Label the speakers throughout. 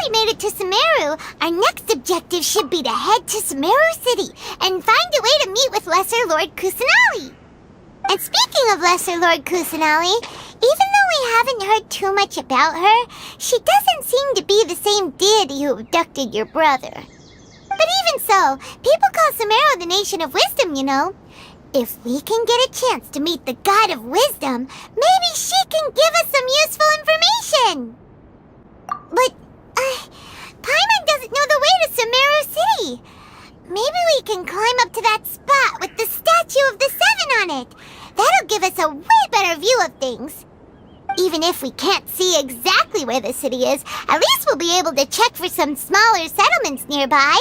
Speaker 1: we made it to Sumeru, our next objective should be to head to Sumeru City and find a way to meet with Lesser Lord Kusanali. And speaking of Lesser Lord Kusanali, even though we haven't heard too much about her, she doesn't seem to be the same deity who abducted your brother. But even so, people call Sumeru the Nation of Wisdom, you know. If we can get a chance to meet the God of Wisdom, maybe she can give us some useful information. But, Paimon doesn't know the way to Sumeru City. Maybe we can climb up to that spot with the statue of the Seven on it. That'll give us a way better view of things. Even if we can't see exactly where the city is, at least we'll be able to check for some smaller settlements nearby.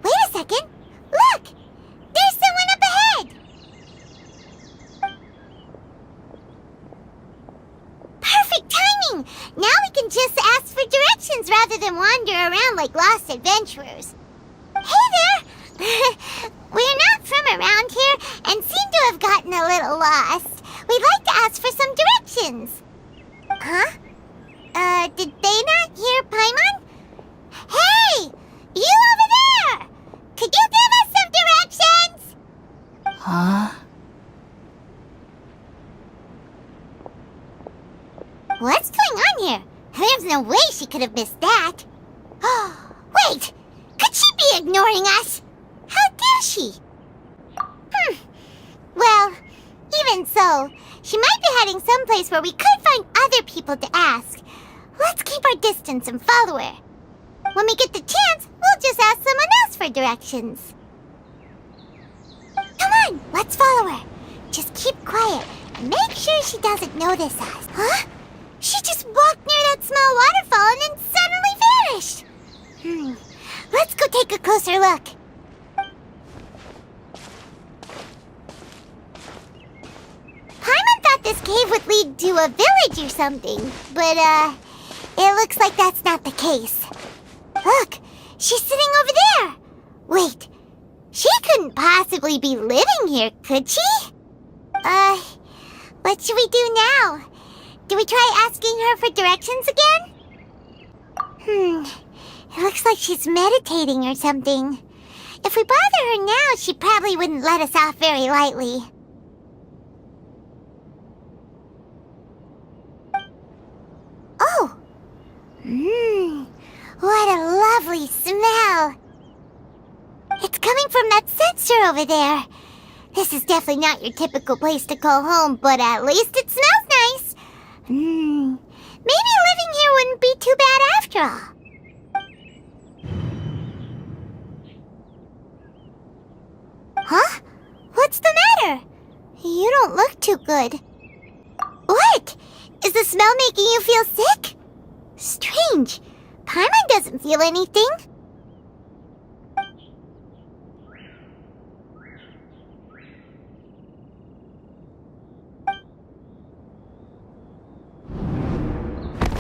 Speaker 1: Wait a second. Look! There's someone up ahead! Perfect timing! Now we can just ask for directions rather than wander around like lost adventurers. Hey there! We're not from around here and seem to have gotten a little lost. We'd like to ask for some directions. Huh? Did they not hear Paimon? Hey! You over there! Could you give us some directions?
Speaker 2: Huh?
Speaker 1: What's going on here? There's no way she could have missed that. Oh, wait! Could she be ignoring us? How dare she? Well, even so, she might be heading someplace where we could find other people to ask. Let's keep our distance and follow her. When we get the chance, we'll just ask someone else for directions. Come on, let's follow her. Just keep quiet and make sure she doesn't notice us. Huh? She just walked near that small waterfall and then suddenly vanished. Let's go take a closer look. Paimon thought this cave would lead to a village or something, but, it looks like that's not the case. Look, she's sitting over there. Wait, she couldn't possibly be living here, could she? What should we do now? Do we try asking her for directions again? It looks like she's meditating or something. If we bother her now, she probably wouldn't let us off very lightly. Oh! What a lovely smell! It's coming from that sensor over there. This is definitely not your typical place to call home, but at least it smells nice. Maybe living here wouldn't be too bad after all. Huh? What's the matter? You don't look too good. What? Is the smell making you feel sick? Strange. Paimon doesn't feel anything.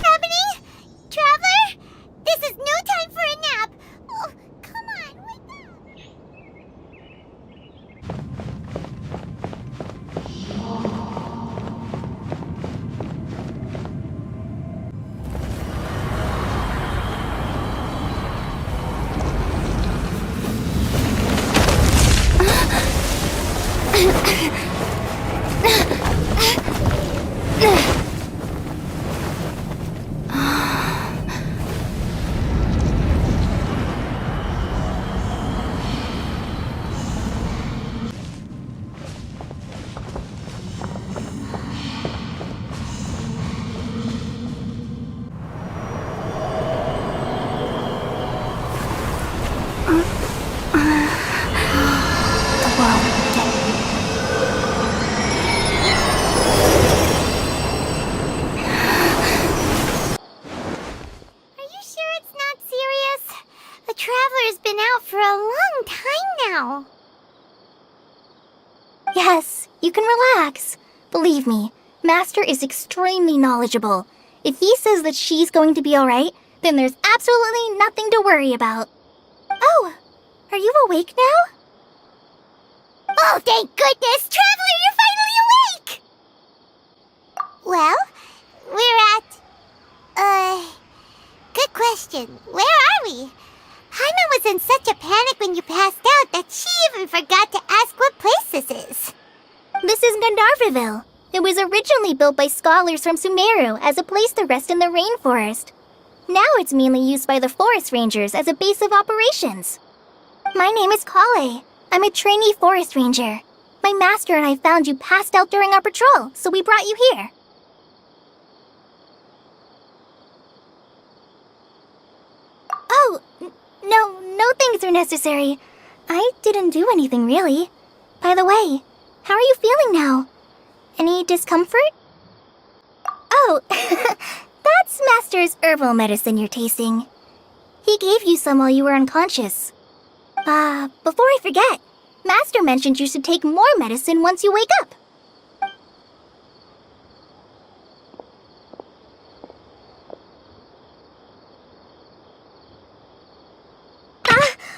Speaker 1: Happening? Traveler? This is no time for a nap. Oh, come on, wake up.
Speaker 2: Yes, you can relax. Believe me, Master is extremely knowledgeable. If he says that she's going to be alright, then there's absolutely nothing to worry about. Oh, are you awake now?
Speaker 1: Oh, thank goodness! Traveler, you're finally awake! Well, question. Where are we? Paimon was in such a panic when you passed out that she even forgot to ask what place this is.
Speaker 2: This is Gandharvaville. It was originally built by scholars from Sumeru as a place to rest in the rainforest. Now it's mainly used by the forest rangers as a base of operations. My name is Kale. I'm a trainee forest ranger. My master and I found you passed out during our patrol, so we brought you here. Oh, no things are necessary. I didn't do anything really. By the way, how are you feeling now? Any discomfort? Oh, that's Master's herbal medicine you're tasting. He gave you some while you were unconscious. Before I forget, Master mentioned you should take more medicine once you wake up.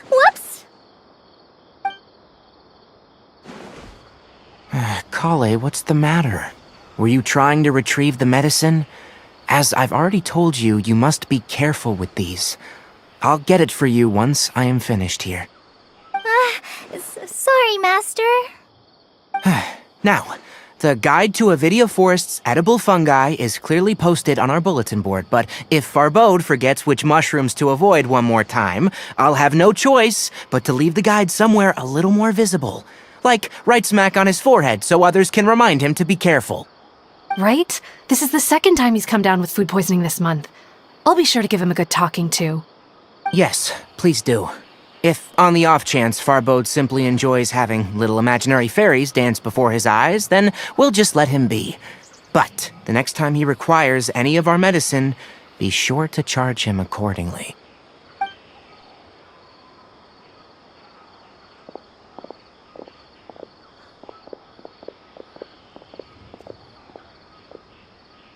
Speaker 2: Whoops!
Speaker 3: Kale, what's the matter? Were you trying to retrieve the medicine? As I've already told you, you must be careful with these. I'll get it for you once I am finished here.
Speaker 2: Sorry, Master.
Speaker 3: Now, the Guide to Avidia Forest's edible fungi is clearly posted on our bulletin board, but if Farbode forgets which mushrooms to avoid one more time, I'll have no choice but to leave the guide somewhere a little more visible. Like right smack on his forehead so others can remind him to be careful.
Speaker 4: Right? This is the second time he's come down with food poisoning this month. I'll be sure to give him a good talking to.
Speaker 3: Yes, please do. If, on the off chance, Farbode simply enjoys having little imaginary fairies dance before his eyes, then we'll just let him be. But the next time he requires any of our medicine, be sure to charge him accordingly.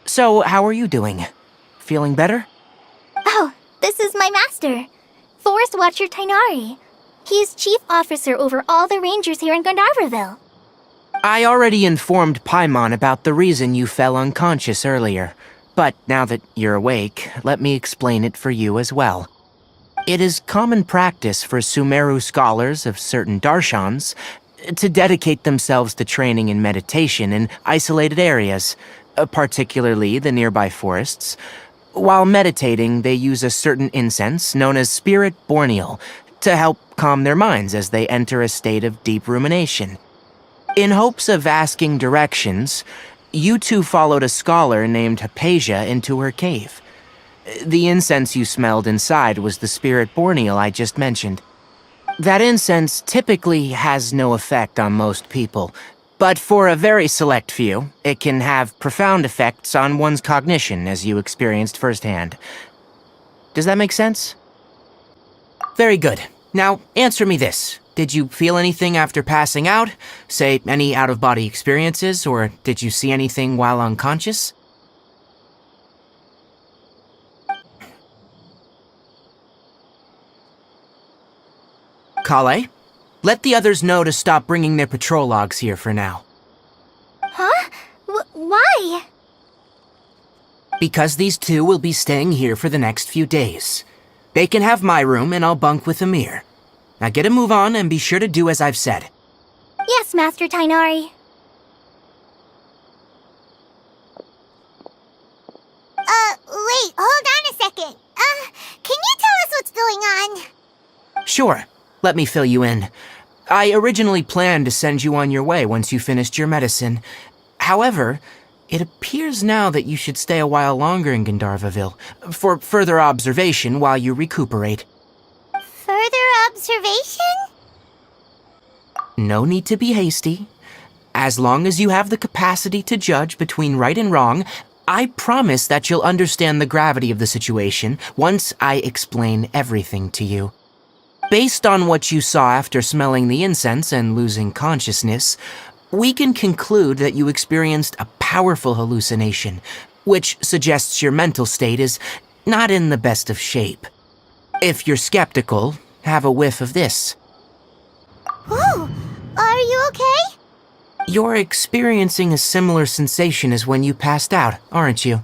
Speaker 3: So, how are you doing? Feeling better?
Speaker 2: Oh, this is my master, Forest Watcher Tainari. He is chief officer over all the rangers here in Gandharvaville.
Speaker 3: I already informed Paimon about the reason you fell unconscious earlier, but now that you're awake, let me explain it for you as well. It is common practice for Sumeru scholars of certain darshans to dedicate themselves to training in meditation in isolated areas, particularly the nearby forests. While meditating, they use a certain incense known as Spirit Borneal to help calm their minds as they enter a state of deep rumination. In hopes of asking directions, you two followed a scholar named Hypatia into her cave. The incense you smelled inside was the Spirit Borneal I just mentioned. That incense typically has no effect on most people, but for a very select few, it can have profound effects on one's cognition, as you experienced firsthand. Does that make sense? Very good. Now, answer me this. Did you feel anything after passing out? Say, any out-of-body experiences, or did you see anything while unconscious? Kale, let the others know to stop bringing their patrol logs here for now.
Speaker 2: Huh? Why?
Speaker 3: Because these two will be staying here for the next few days. They can have my room and I'll bunk with Amir. Now get a move on and be sure to do as I've said.
Speaker 2: Yes, Master Tainari.
Speaker 1: Wait, hold on a second. Can you tell us what's going on?
Speaker 3: Sure, let me fill you in. I originally planned to send you on your way once you finished your medicine. However, it appears now that you should stay a while longer in Gandharvaville for further observation while you recuperate.
Speaker 1: Further observation?
Speaker 3: No need to be hasty. As long as you have the capacity to judge between right and wrong, I promise that you'll understand the gravity of the situation once I explain everything to you. Based on what you saw after smelling the incense and losing consciousness, we can conclude that you experienced a powerful hallucination, which suggests your mental state is not in the best of shape. If you're skeptical, have a whiff of this.
Speaker 1: Whoa, are you okay?
Speaker 3: You're experiencing a similar sensation as when you passed out, aren't you?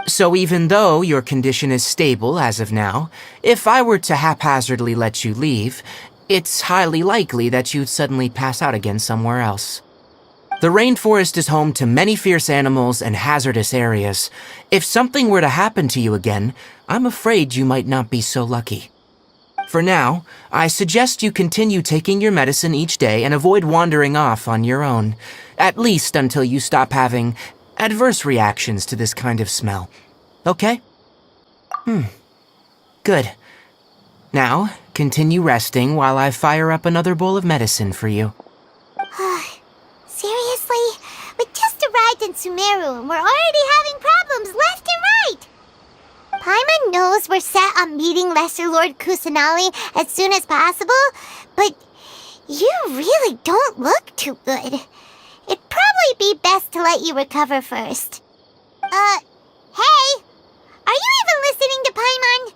Speaker 3: So even though your condition is stable as of now, if I were to haphazardly let you leave, it's highly likely that you'd suddenly pass out again somewhere else. The rainforest is home to many fierce animals and hazardous areas. If something were to happen to you again, I'm afraid you might not be so lucky. For now, I suggest you continue taking your medicine each day and avoid wandering off on your own, at least until you stop having adverse reactions to this kind of smell. Okay? Good. Now, continue resting while I fire up another bowl of medicine for you.
Speaker 1: Seriously? We just arrived in Sumeru and we're already having problems left and right! Paimon knows we're set on meeting Lesser Lord Kusanali as soon as possible, but you really don't look too good. It'd probably be best to let you recover first. Hey! Are you even listening to Paimon?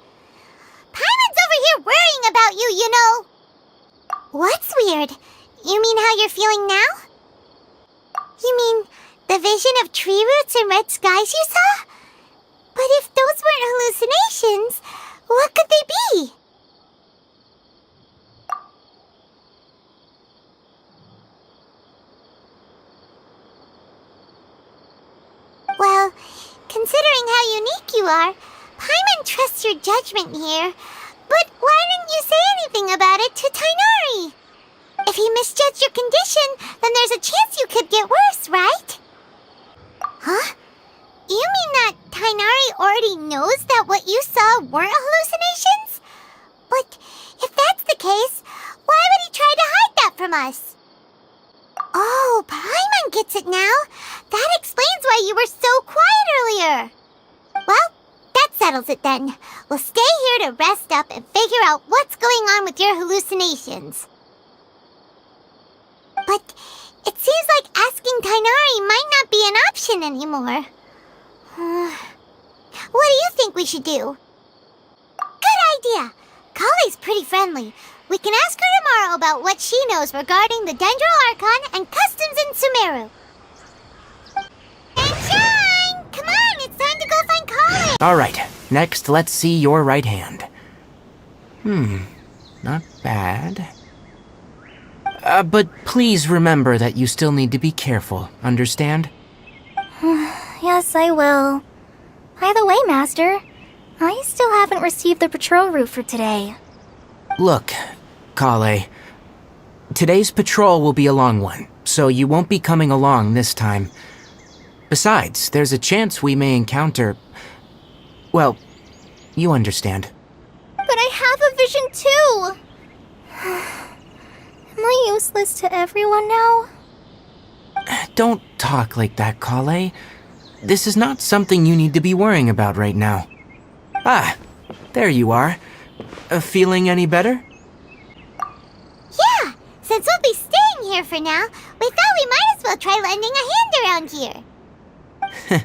Speaker 1: Paimon's over here worrying about you, you know. What's weird? You mean how you're feeling now? You mean the vision of tree roots and red skies you saw? But if those weren't hallucinations, what could they be? Well, considering how unique you are, Paimon trusts your judgment here. But why didn't you say anything about it to Tainari? If he misjudged your condition, then there's a chance you could get worse, right? Huh? You mean that Tainari already knows that what you saw weren't hallucinations? But if that's the case, why would he try to hide that from us? Oh, Paimon gets it now. That explains why you were so quiet earlier. Well, that settles it then. We'll stay here to rest up and figure out what's going on with your hallucinations. But it seems like asking Tainari might not be an option anymore. What do you think we should do? Good idea. Kale's pretty friendly. We can ask her tomorrow about what she knows regarding the Dendro Archon and customs in Sumeru. Sunshine! Come on, it's time to go find Kale!
Speaker 3: Alright, next let's see your right hand. Not bad. But please remember that you still need to be careful, understand?
Speaker 2: Yes, I will. By the way, Master, I still haven't received the patrol route for today.
Speaker 3: Look, Kale, today's patrol will be a long one, so you won't be coming along this time. Besides, there's a chance we may encounter... well, you understand.
Speaker 2: But I have a vision too! Am I useless to everyone now?
Speaker 3: Don't talk like that, Kale. This is not something you need to be worrying about right now. Ah, there you are. Feeling any better?
Speaker 1: Yeah, since we'll be staying here for now, we thought we might as well try lending a hand around here.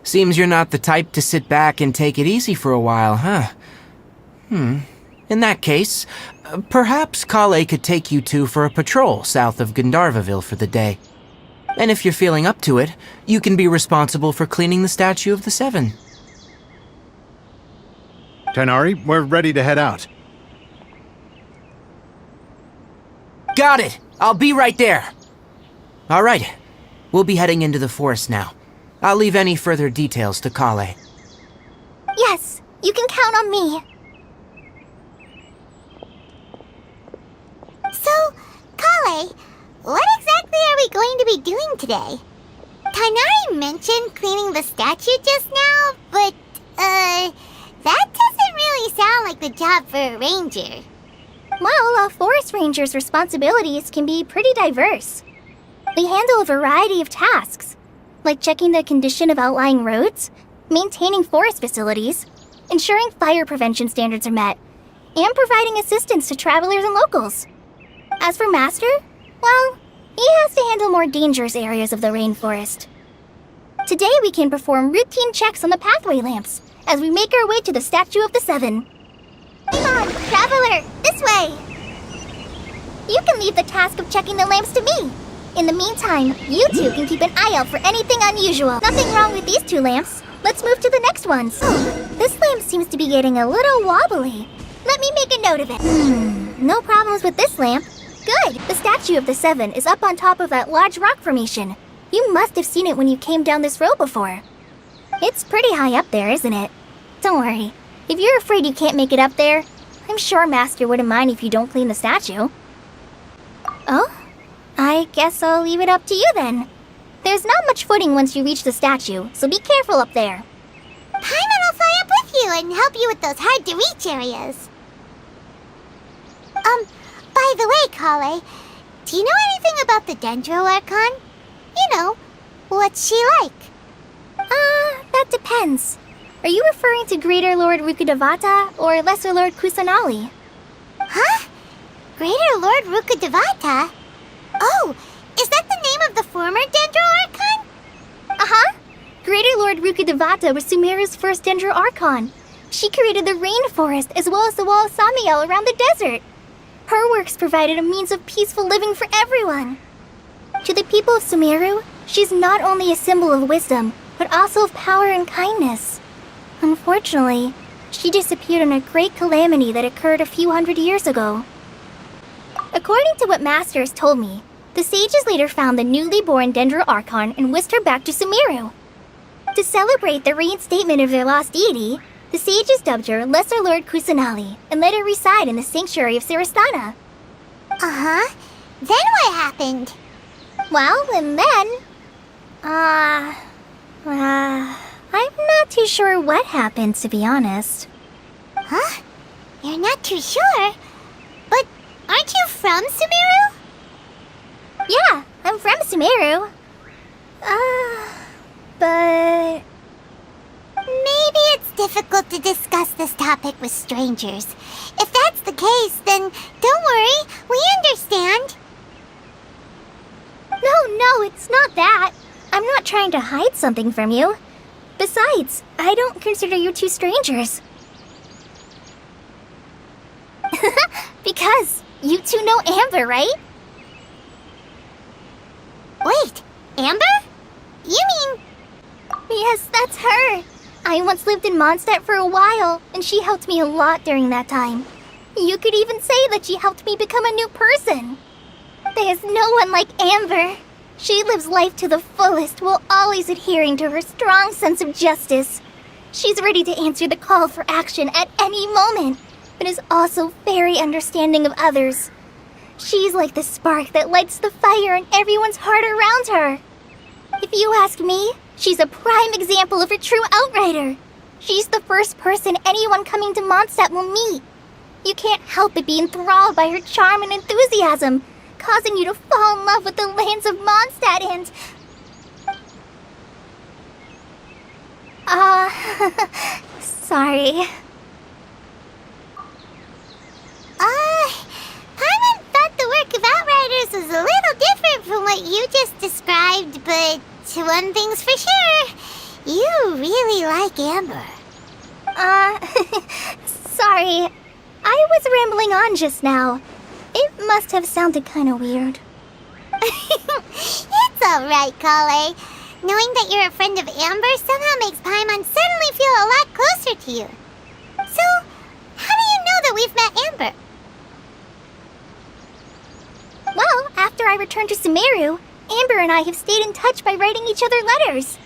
Speaker 3: Seems you're not the type to sit back and take it easy for a while, huh? In that case, perhaps Kale could take you two for a patrol south of Gandharvaville for the day. And if you're feeling up to it, you can be responsible for cleaning the Statue of the Seven.
Speaker 5: Tainari, we're ready to head out.
Speaker 3: Got it! I'll be right there! Alright, we'll be heading into the forest now. I'll leave any further details to Kale.
Speaker 2: Yes, you can count on me.
Speaker 1: So, Kale, what exactly are we going to be doing today? Tainari mentioned cleaning the statue just now, but, that doesn't really sound like the job for a ranger.
Speaker 2: Well, a forest ranger's responsibilities can be pretty diverse. They handle a variety of tasks, like checking the condition of outlying roads, maintaining forest facilities, ensuring fire prevention standards are met, and providing assistance to travelers and locals. As for Master, well, he has to handle more dangerous areas of the rainforest. Today we can perform routine checks on the pathway lamps as we make our way to the Statue of the Seven. Come on, traveler, this way! You can leave the task of checking the lamps to me. In the meantime, you two can keep an eye out for anything unusual. Nothing wrong with these two lamps. let's move to the next ones. This lamp seems to be getting a little wobbly. Let me make a note of it. No problems with this lamp. Good. The statue of the Seven is up on top of that large rock formation. You must have seen it when you came down this road before. It's pretty high up there, isn't it? Don't worry. If you're afraid you can't make it up there, I'm sure Master wouldn't mind if you don't clean the statue. Oh? I guess I'll leave it up to you then. There's not much footing once you reach the statue, so be careful up there.
Speaker 1: Paimon will fly up with you and help you with those hard-to-reach areas. By the way, Kale, do you know anything about the Dendro Archon? You know, what's she like?
Speaker 2: That depends. Are you referring to Greater Lord Rukkhadevata or Lesser Lord Kusanali?
Speaker 1: Huh? Greater Lord Rukkhadevata? Oh, is that the name of the former Dendro Archon?
Speaker 2: Uh-huh. Greater Lord Rukkhadevata was Sumeru's first Dendro Archon. She created the rainforest as well as the wall of Samiel around the desert. Her works provided a means of peaceful living for everyone. To the people of Sumeru, she's not only a symbol of wisdom, but also of power and kindness. Unfortunately, she disappeared in a great calamity that occurred a few hundred years ago. According to what Master has told me, the sages later found the newly born Dendro Archon and whisked her back to Sumeru. To celebrate the reinstatement of their lost deity, the sages dubbed her Lesser Lord Kusanali and let her reside in the sanctuary of Sarastana.
Speaker 1: Uh-huh. Then what happened?
Speaker 2: Well, and then... I'm not too sure what happened, to be honest.
Speaker 1: Huh? You're not too sure? But aren't you from Sumeru?
Speaker 2: Yeah, I'm from Sumeru. But...
Speaker 1: Maybe it's difficult to discuss this topic with strangers. If that's the case, then don't worry, we understand.
Speaker 2: No, it's not that. I'm not trying to hide something from you. Besides, I don't consider you two strangers. Because you two know Amber, right?
Speaker 1: Wait, Amber? You mean...
Speaker 2: Yes, that's her. I once lived in Mondstadt for a while, and she helped me a lot during that time. You could even say that she helped me become a new person. There's no one like Amber. She lives life to the fullest while always adhering to her strong sense of justice. She's ready to answer the call for action at any moment, but is also very understanding of others. She's like the spark that lights the fire in everyone's heart around her. If you ask me, she's a prime example of a true outrider. She's the first person anyone coming to Mondstadt will meet. You can't help but be enthralled by her charm and enthusiasm, causing you to fall in love with the lands of Mondstadt and... sorry.
Speaker 1: Paimon thought the work of Outriders was a little different from what you just described, but one thing's for sure, you really like Amber.
Speaker 2: Sorry. I was rambling on just now. It must have sounded kind of weird.
Speaker 1: It's alright, Kale. Knowing that you're a friend of Amber somehow makes Paimon suddenly feel a lot closer to you. So, how do you know that we've met Amber?
Speaker 2: Well, after I returned to Sumeru, Amber and I have stayed in touch by writing each other letters.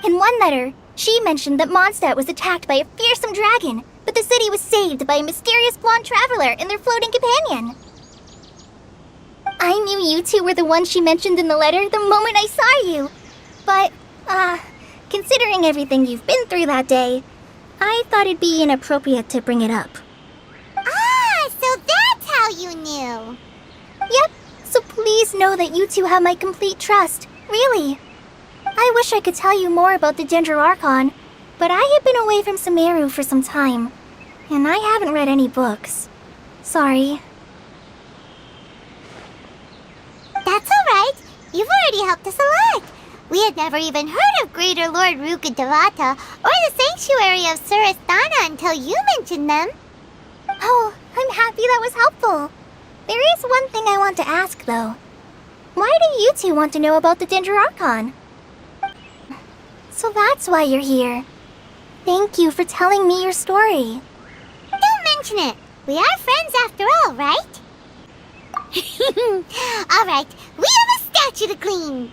Speaker 2: In one letter, she mentioned that Mondstadt was attacked by a fearsome dragon, but the city was saved by a mysterious blonde traveler and their floating companion. I knew you two were the ones she mentioned in the letter the moment I saw you. But, considering everything you've been through that day, I thought it'd be inappropriate to bring it up.
Speaker 1: Ah, so that's how you knew.
Speaker 2: Yep, so please know that you two have my complete trust, really. I wish I could tell you more about the Dendro Archon, but I have been away from Sumeru for some time, and I haven't read any books. Sorry.
Speaker 1: That's alright. You've already helped us a lot. We had never even heard of Greater Lord Rukkhadevata or the Sanctuary of Sarastana until you mentioned them.
Speaker 2: Oh, I'm happy that was helpful. There is one thing I want to ask, though. Why do you two want to know about the Dendro Archon? So that's why you're here. Thank you for telling me your story.
Speaker 1: Don't mention it. We are friends after all, right? Alright, we have a statue to clean.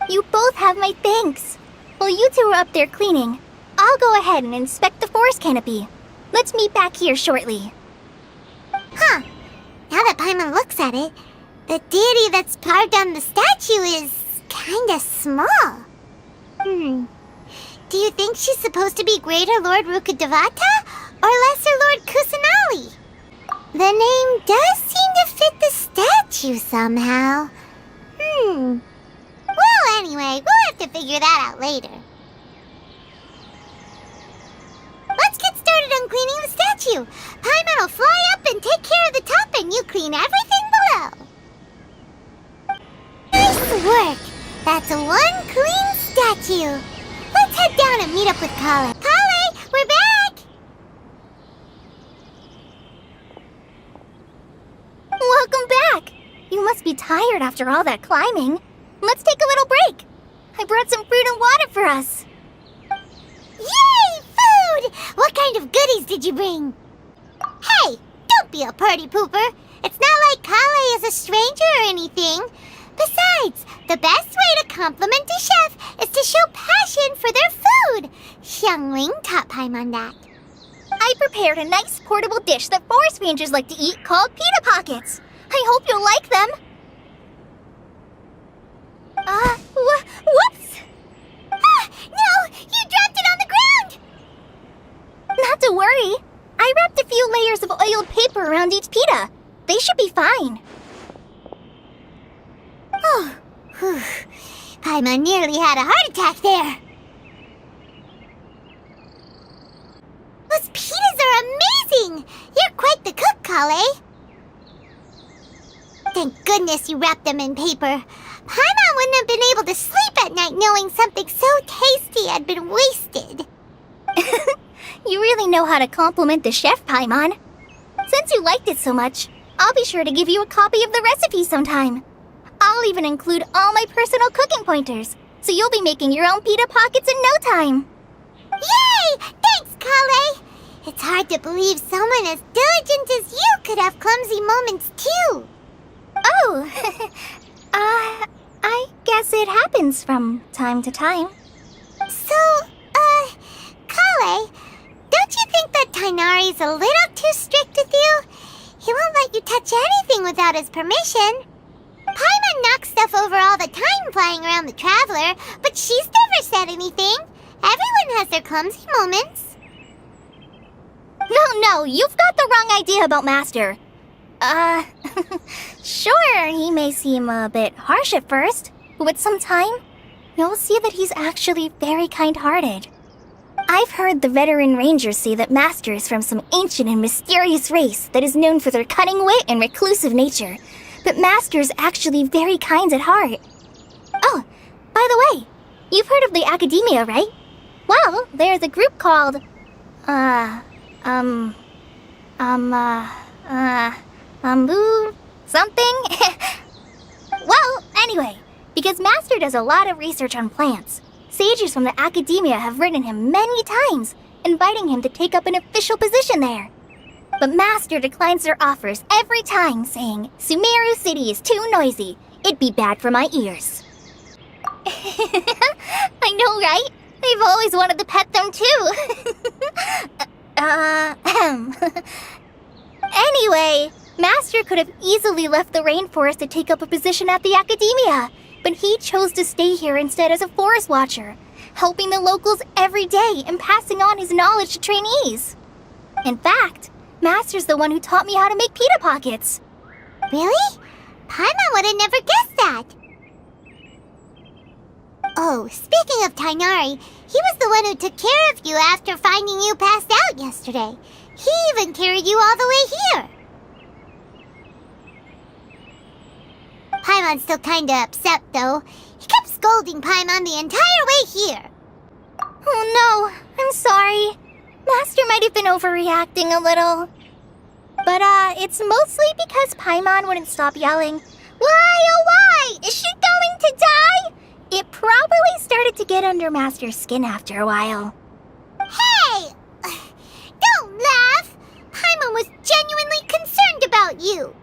Speaker 2: You both have my thanks. While you two are up there cleaning, I'll go ahead and inspect the forest canopy. Let's meet back here shortly.
Speaker 1: Huh. Now that Paimon looks at it, the deity that's carved on the statue is kinda small. Do you think she's supposed to be Greater Lord Rukkhadevata or Lesser Lord Kusanali? The name does seem to fit the statue somehow. Well, anyway, we'll have to figure that out later. Let's get started on cleaning the statue. Paimon will fly up and take care of the top, and you clean everything below. Nice work! That's one clean statue. Let's head down and meet up with Kale. Kale, we're back!
Speaker 2: Welcome back! You must be tired after all that climbing. Let's take a little break. I brought some fruit and water for us.
Speaker 1: Yay! Food! What kind of goodies did you bring? Hey, don't be a party pooper. It's not like Kale is a stranger or anything. Besides, the best way to compliment a chef is to show passion for their food. Xiangling taught Paimon that.
Speaker 2: I prepared a nice portable dish that forest rangers like to eat called pita pockets. I hope you'll like them. Whoops!
Speaker 1: Ah, no! You dropped it on the ground!
Speaker 2: Not to worry. I wrapped a few layers of oiled paper around each pita. They should be fine.
Speaker 1: Oh, whew. Paimon nearly had a heart attack there. Those pitas are amazing! You're quite the cook, Kale. Thank goodness you wrapped them in paper. Paimon wouldn't have been able to sleep at night knowing something so tasty had been wasted.
Speaker 2: You really know how to compliment the chef, Paimon. Since you liked it so much, I'll be sure to give you a copy of the recipe sometime. I'll even include all my personal cooking pointers, so you'll be making your own pita pockets in no time.
Speaker 1: Yay! Thanks, Kale! It's hard to believe someone as diligent as you could have clumsy moments too.
Speaker 2: Oh, I guess it happens from time to time.
Speaker 1: So, Kale, don't you think that Tainari's a little too strict with you? He won't let you touch anything without his permission. Paimon knocks stuff over all the time flying around the Traveler, but she's never said anything. Everyone has their clumsy moments.
Speaker 2: No, you've got the wrong idea about Master. Sure, he may seem a bit harsh at first, but with some time, you'll see that he's actually very kind-hearted. I've heard the veteran rangers say that Master is from some ancient and mysterious race that is known for their cunning wit and reclusive nature, but Master's actually very kind at heart. Oh, by the way, you've heard of the Academia, right? Well, there's a group called, something? Well, anyway, because Master does a lot of research on plants, sages from the Academia have written him many times, inviting him to take up an official position there. But Master declines their offers every time, saying, Sumeru City is too noisy. It'd be bad for my ears. I know, right? I've always wanted to pet them too. Anyway, Master could have easily left the rainforest to take up a position at the Academia, but he chose to stay here instead as a forest watcher, helping the locals every day and passing on his knowledge to trainees. In fact, Master's the one who taught me how to make pita pockets.
Speaker 1: Really? Paimon would have never guessed that. Oh, speaking of Tainari, he was the one who took care of you after finding you passed out yesterday. He even carried you all the way here. Paimon's still kinda upset, though. He kept scolding Paimon the entire way here.
Speaker 2: Oh no, I'm sorry. Master might have been overreacting a little. But, it's mostly because Paimon wouldn't stop yelling, Why, oh why? Is she going to die? It probably started to get under Master's skin after a while.
Speaker 1: Hey! Don't laugh! Paimon was genuinely concerned about you!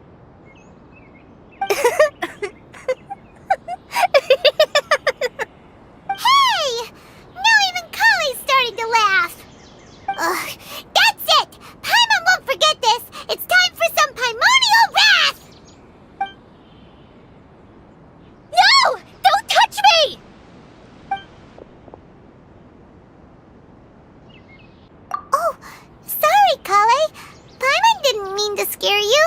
Speaker 1: Hey! Now even Kale's starting to laugh! Ugh, that's it! Paimon won't forget this! It's time for some Paimonial wrath!
Speaker 2: No! Don't touch me!
Speaker 1: Oh, sorry, Kale. Paimon didn't mean to scare you.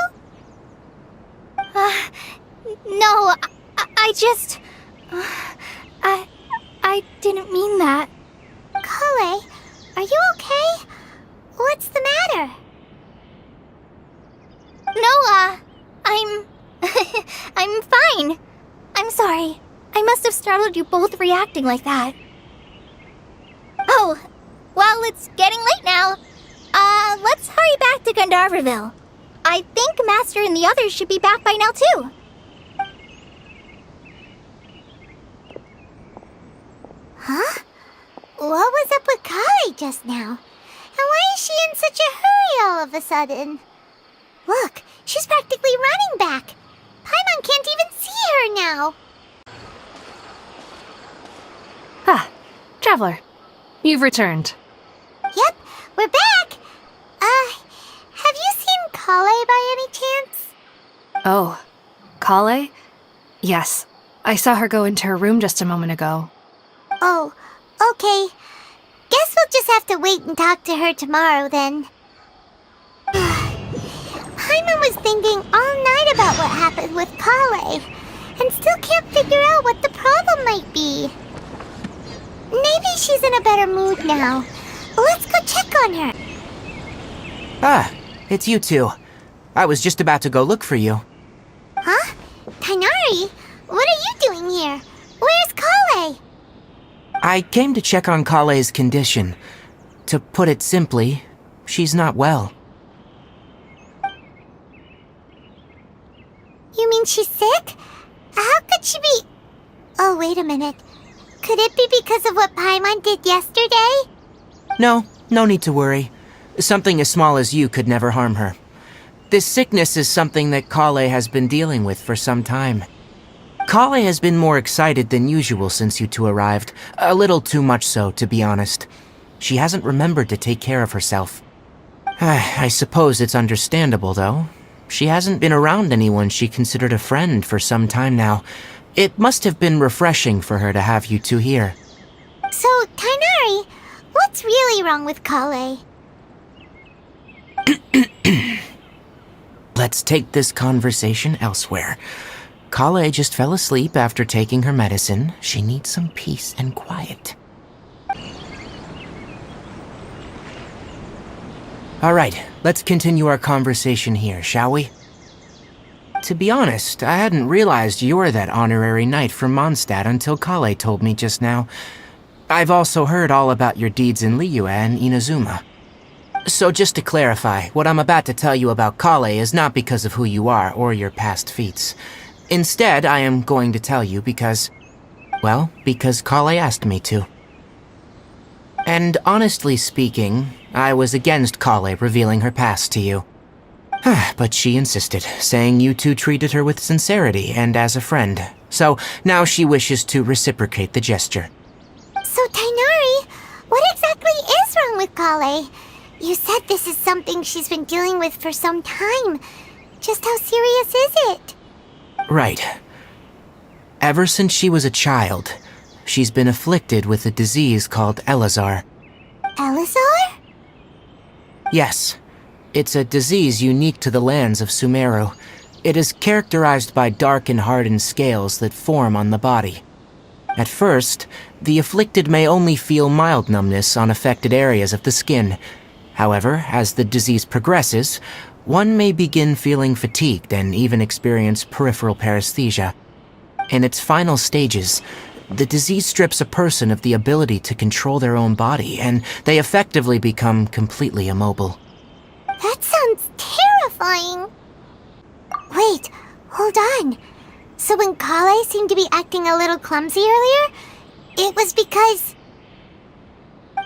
Speaker 2: No, I just... I didn't mean that.
Speaker 1: Kale, are you okay? What's the matter?
Speaker 2: No, I'm... I'm fine. I'm sorry. I must have startled you both reacting like that. Oh, well, it's getting late now. Let's hurry back to Gandharvaville. I think Master and the others should be back by now, too.
Speaker 1: Huh? What was up with Kale just now? And why is she in such a hurry all of a sudden? Look, she's practically running back. Paimon can't even see her now.
Speaker 4: Ah, Traveler. You've returned.
Speaker 1: Yep, we're back. Have you seen Kale by any chance?
Speaker 4: Oh, Kale? Yes, I saw her go into her room just a moment ago.
Speaker 1: Oh, okay. Guess we'll just have to wait and talk to her tomorrow then. Paimon was thinking all night about what happened with Kale, and still can't figure out what the problem might be. Maybe she's in a better mood now. Let's go check on her.
Speaker 3: Ah, it's you two. I was just about to go look for you.
Speaker 1: Huh? Tainari? What are you doing here? Where's Kale?
Speaker 3: I came to check on Kale's condition. To put it simply, she's not well.
Speaker 1: You mean she's sick? How could she be... Oh, wait a minute. Could it be because of what Paimon did yesterday?
Speaker 3: No need to worry. Something as small as you could never harm her. This sickness is something that Kale has been dealing with for some time. Kale has been more excited than usual since you two arrived. A little too much so, to be honest. She hasn't remembered to take care of herself. I suppose it's understandable, though. She hasn't been around anyone she considered a friend for some time now. It must have been refreshing for her to have you two here.
Speaker 1: So, Tainari, what's really wrong with Kale?
Speaker 3: Let's take this conversation elsewhere. Kale just fell asleep after taking her medicine. She needs some peace and quiet. All right, let's continue our conversation here, shall we? To be honest, I hadn't realized you're that honorary knight from Mondstadt until Kale told me just now. I've also heard all about your deeds in Liyue and Inazuma. So just to clarify, what I'm about to tell you about Kale is not because of who you are or your past feats. Instead, I am going to tell you because Kale asked me to. And honestly speaking, I was against Kale revealing her past to you. But she insisted, saying you two treated her with sincerity and as a friend. So now she wishes to reciprocate the gesture.
Speaker 1: So, Tainari, what exactly is wrong with Kale? You said this is something she's been dealing with for some time. Just how serious is it?
Speaker 3: Right. Ever since she was a child, she's been afflicted with a disease called Elazar.
Speaker 1: Elazar?
Speaker 3: Yes. It's a disease unique to the lands of Sumeru. It is characterized by dark and hardened scales that form on the body. At first, the afflicted may only feel mild numbness on affected areas of the skin. However, as the disease progresses, one may begin feeling fatigued and even experience peripheral paresthesia. In its final stages, the disease strips a person of the ability to control their own body, and they effectively become completely immobile.
Speaker 1: That sounds terrifying. Wait, hold on. So when Kale seemed to be acting a little clumsy earlier, it was because...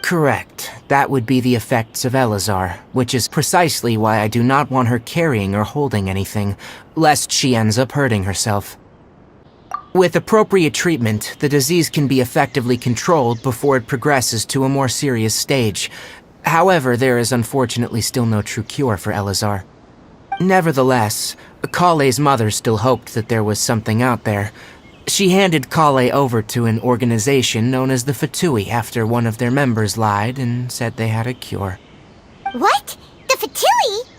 Speaker 3: Correct. That would be the effects of Elazar, which is precisely why I do not want her carrying or holding anything, lest she ends up hurting herself. With appropriate treatment, the disease can be effectively controlled before it progresses to a more serious stage. However, there is unfortunately still no true cure for Elazar. Nevertheless, Kale's mother still hoped that there was something out there. She handed Kale over to an organization known as the Fatui after one of their members lied and said they had a cure.
Speaker 1: What? The Fatui?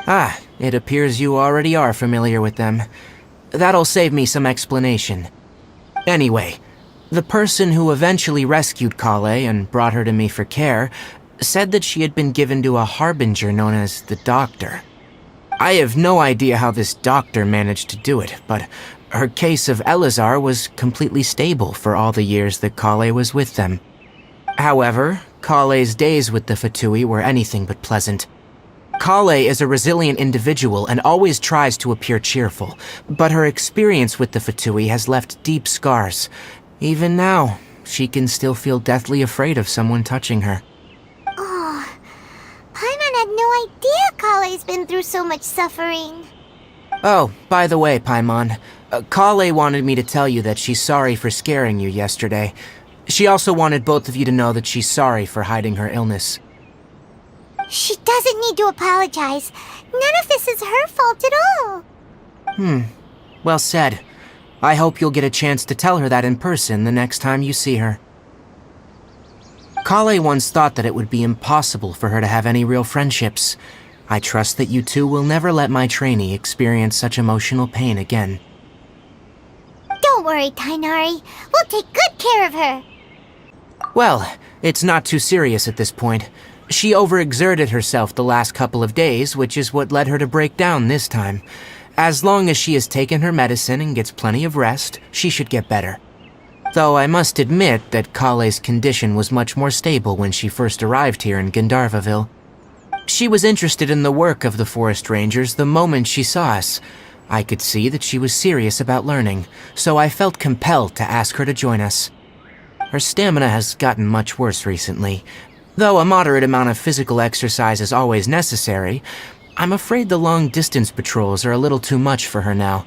Speaker 3: Ah, it appears you already are familiar with them. That'll save me some explanation. Anyway, the person who eventually rescued Kale and brought her to me for care said that she had been given to a harbinger known as the Doctor. I have no idea how this doctor managed to do it, but her case of Elazar was completely stable for all the years that Kale was with them. However, Kale's days with the Fatui were anything but pleasant. Kale is a resilient individual and always tries to appear cheerful, but her experience with the Fatui has left deep scars. Even now, she can still feel deathly afraid of someone touching her.
Speaker 1: Oh, Paimon had no idea Kale's been through so much suffering.
Speaker 3: Oh, by the way, Paimon, Kale wanted me to tell you that she's sorry for scaring you yesterday. She also wanted both of you to know that she's sorry for hiding her illness.
Speaker 1: She doesn't need to apologize. None of this is her fault at all.
Speaker 3: Well said. I hope you'll get a chance to tell her that in person the next time you see her. Kale once thought that it would be impossible for her to have any real friendships. I trust that you two will never let my trainee experience such emotional pain again.
Speaker 1: Don't worry, Tainari. We'll take good care of her.
Speaker 3: Well, it's not too serious at this point. She overexerted herself the last couple of days, which is what led her to break down this time. As long as she has taken her medicine and gets plenty of rest, she should get better. Though I must admit that Kale's condition was much more stable when she first arrived here in Gandharvaville. She was interested in the work of the forest rangers the moment she saw us. I could see that she was serious about learning, so I felt compelled to ask her to join us. Her stamina has gotten much worse recently. Though a moderate amount of physical exercise is always necessary, I'm afraid the long-distance patrols are a little too much for her now.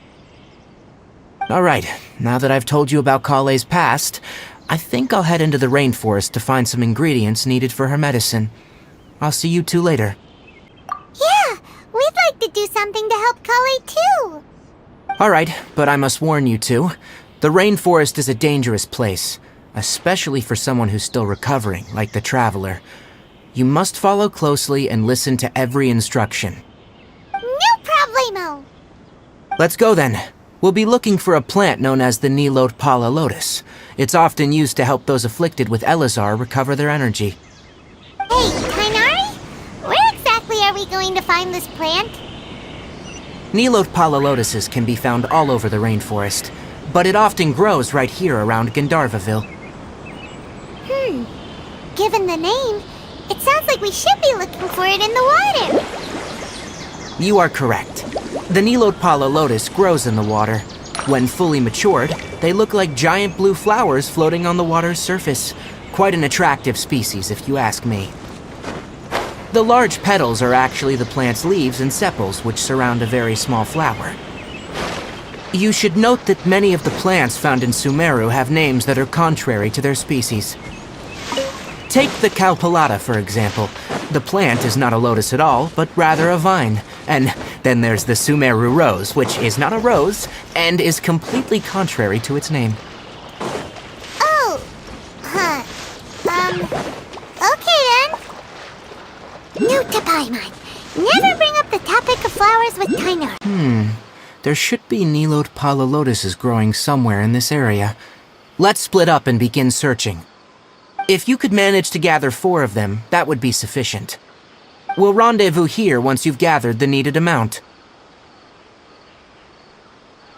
Speaker 3: Alright, now that I've told you about Kale's past, I think I'll head into the rainforest to find some ingredients needed for her medicine. I'll see you two later.
Speaker 1: Yeah, we'd like to do something to help Kale too.
Speaker 3: Alright, but I must warn you two. The rainforest is a dangerous place, especially for someone who's still recovering, like the Traveler. You must follow closely and listen to every instruction.
Speaker 1: No problemo.
Speaker 3: Let's go then. We'll be looking for a plant known as the Nilot Pala Lotus. It's often used to help those afflicted with Elazar recover their energy.
Speaker 1: Hey, Tainari? Where exactly are we going to find this plant?
Speaker 3: Nilot Pala Lotuses can be found all over the rainforest, but it often grows right here around Gandharvaville.
Speaker 1: Given the name, it sounds like we should be looking for it in the water.
Speaker 3: You are correct. The Nilot Pala Lotus grows in the water. When fully matured, they look like giant blue flowers floating on the water's surface. Quite an attractive species, if you ask me. The large petals are actually the plant's leaves and sepals, which surround a very small flower. You should note that many of the plants found in Sumeru have names that are contrary to their species. Take the Calpulata, for example. The plant is not a lotus at all, but rather a vine. And then there's the Sumeru rose, which is not a rose, and is completely contrary to its name.
Speaker 1: Oh, okay then. Note to Paimon. Never bring up the topic of flowers with Tainari.
Speaker 3: There should be Nilot Pala Lotuses growing somewhere in this area. Let's split up and begin searching. If you could manage to gather 4 of them, that would be sufficient. We'll rendezvous here once you've gathered the needed amount.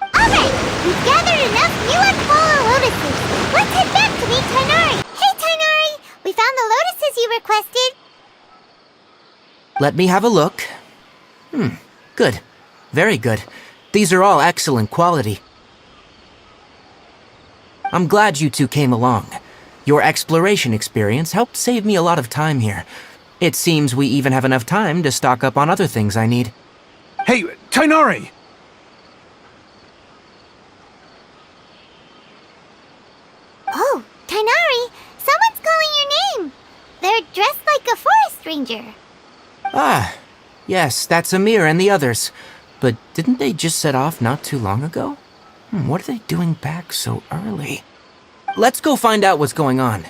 Speaker 1: Alright, we've gathered enough Nilot Pala lotuses. Let's head back to meet Tainari. Hey Tainari, we found the lotuses you requested.
Speaker 3: Let me have a look. Good. Very good. These are all excellent quality. I'm glad you two came along. Your exploration experience helped save me a lot of time here. It seems we even have enough time to stock up on other things I need.
Speaker 5: Hey, Tainari!
Speaker 1: Oh, Tainari, someone's calling your name. They're dressed like a forest ranger.
Speaker 3: Ah, yes, that's Amir and the others. But didn't they just set off not too long ago? What are they doing back so early? Let's go find out what's going on.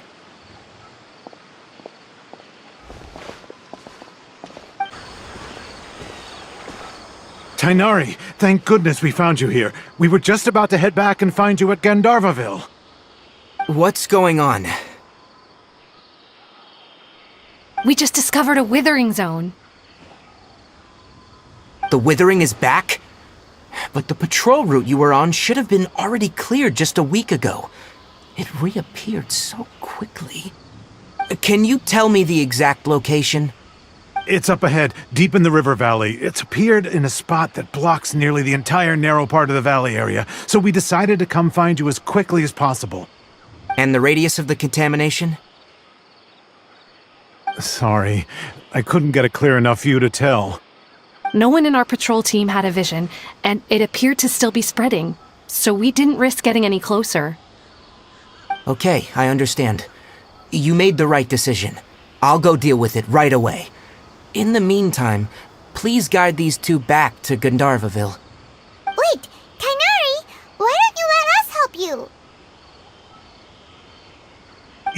Speaker 5: Tainari, thank goodness we found you here. We were just about to head back and find you at Gandharvaville.
Speaker 3: What's going on?
Speaker 4: We just discovered a withering zone.
Speaker 3: The withering is back? But the patrol route you were on should have been already cleared just a week ago. It reappeared so quickly. Can you tell me the exact location?
Speaker 5: It's up ahead, deep in the river valley. It's appeared in a spot that blocks nearly the entire narrow part of the valley area, so we decided to come find you as quickly as possible.
Speaker 3: And the radius of the contamination?
Speaker 5: Sorry, I couldn't get a clear enough view to tell.
Speaker 4: No one in our patrol team had a vision, and it appeared to still be spreading, so we didn't risk getting any closer.
Speaker 3: Okay, I understand. You made the right decision. I'll go deal with it right away. In the meantime, please guide these two back to Gandharvaville.
Speaker 1: Wait, Tainari, why don't you let us help you?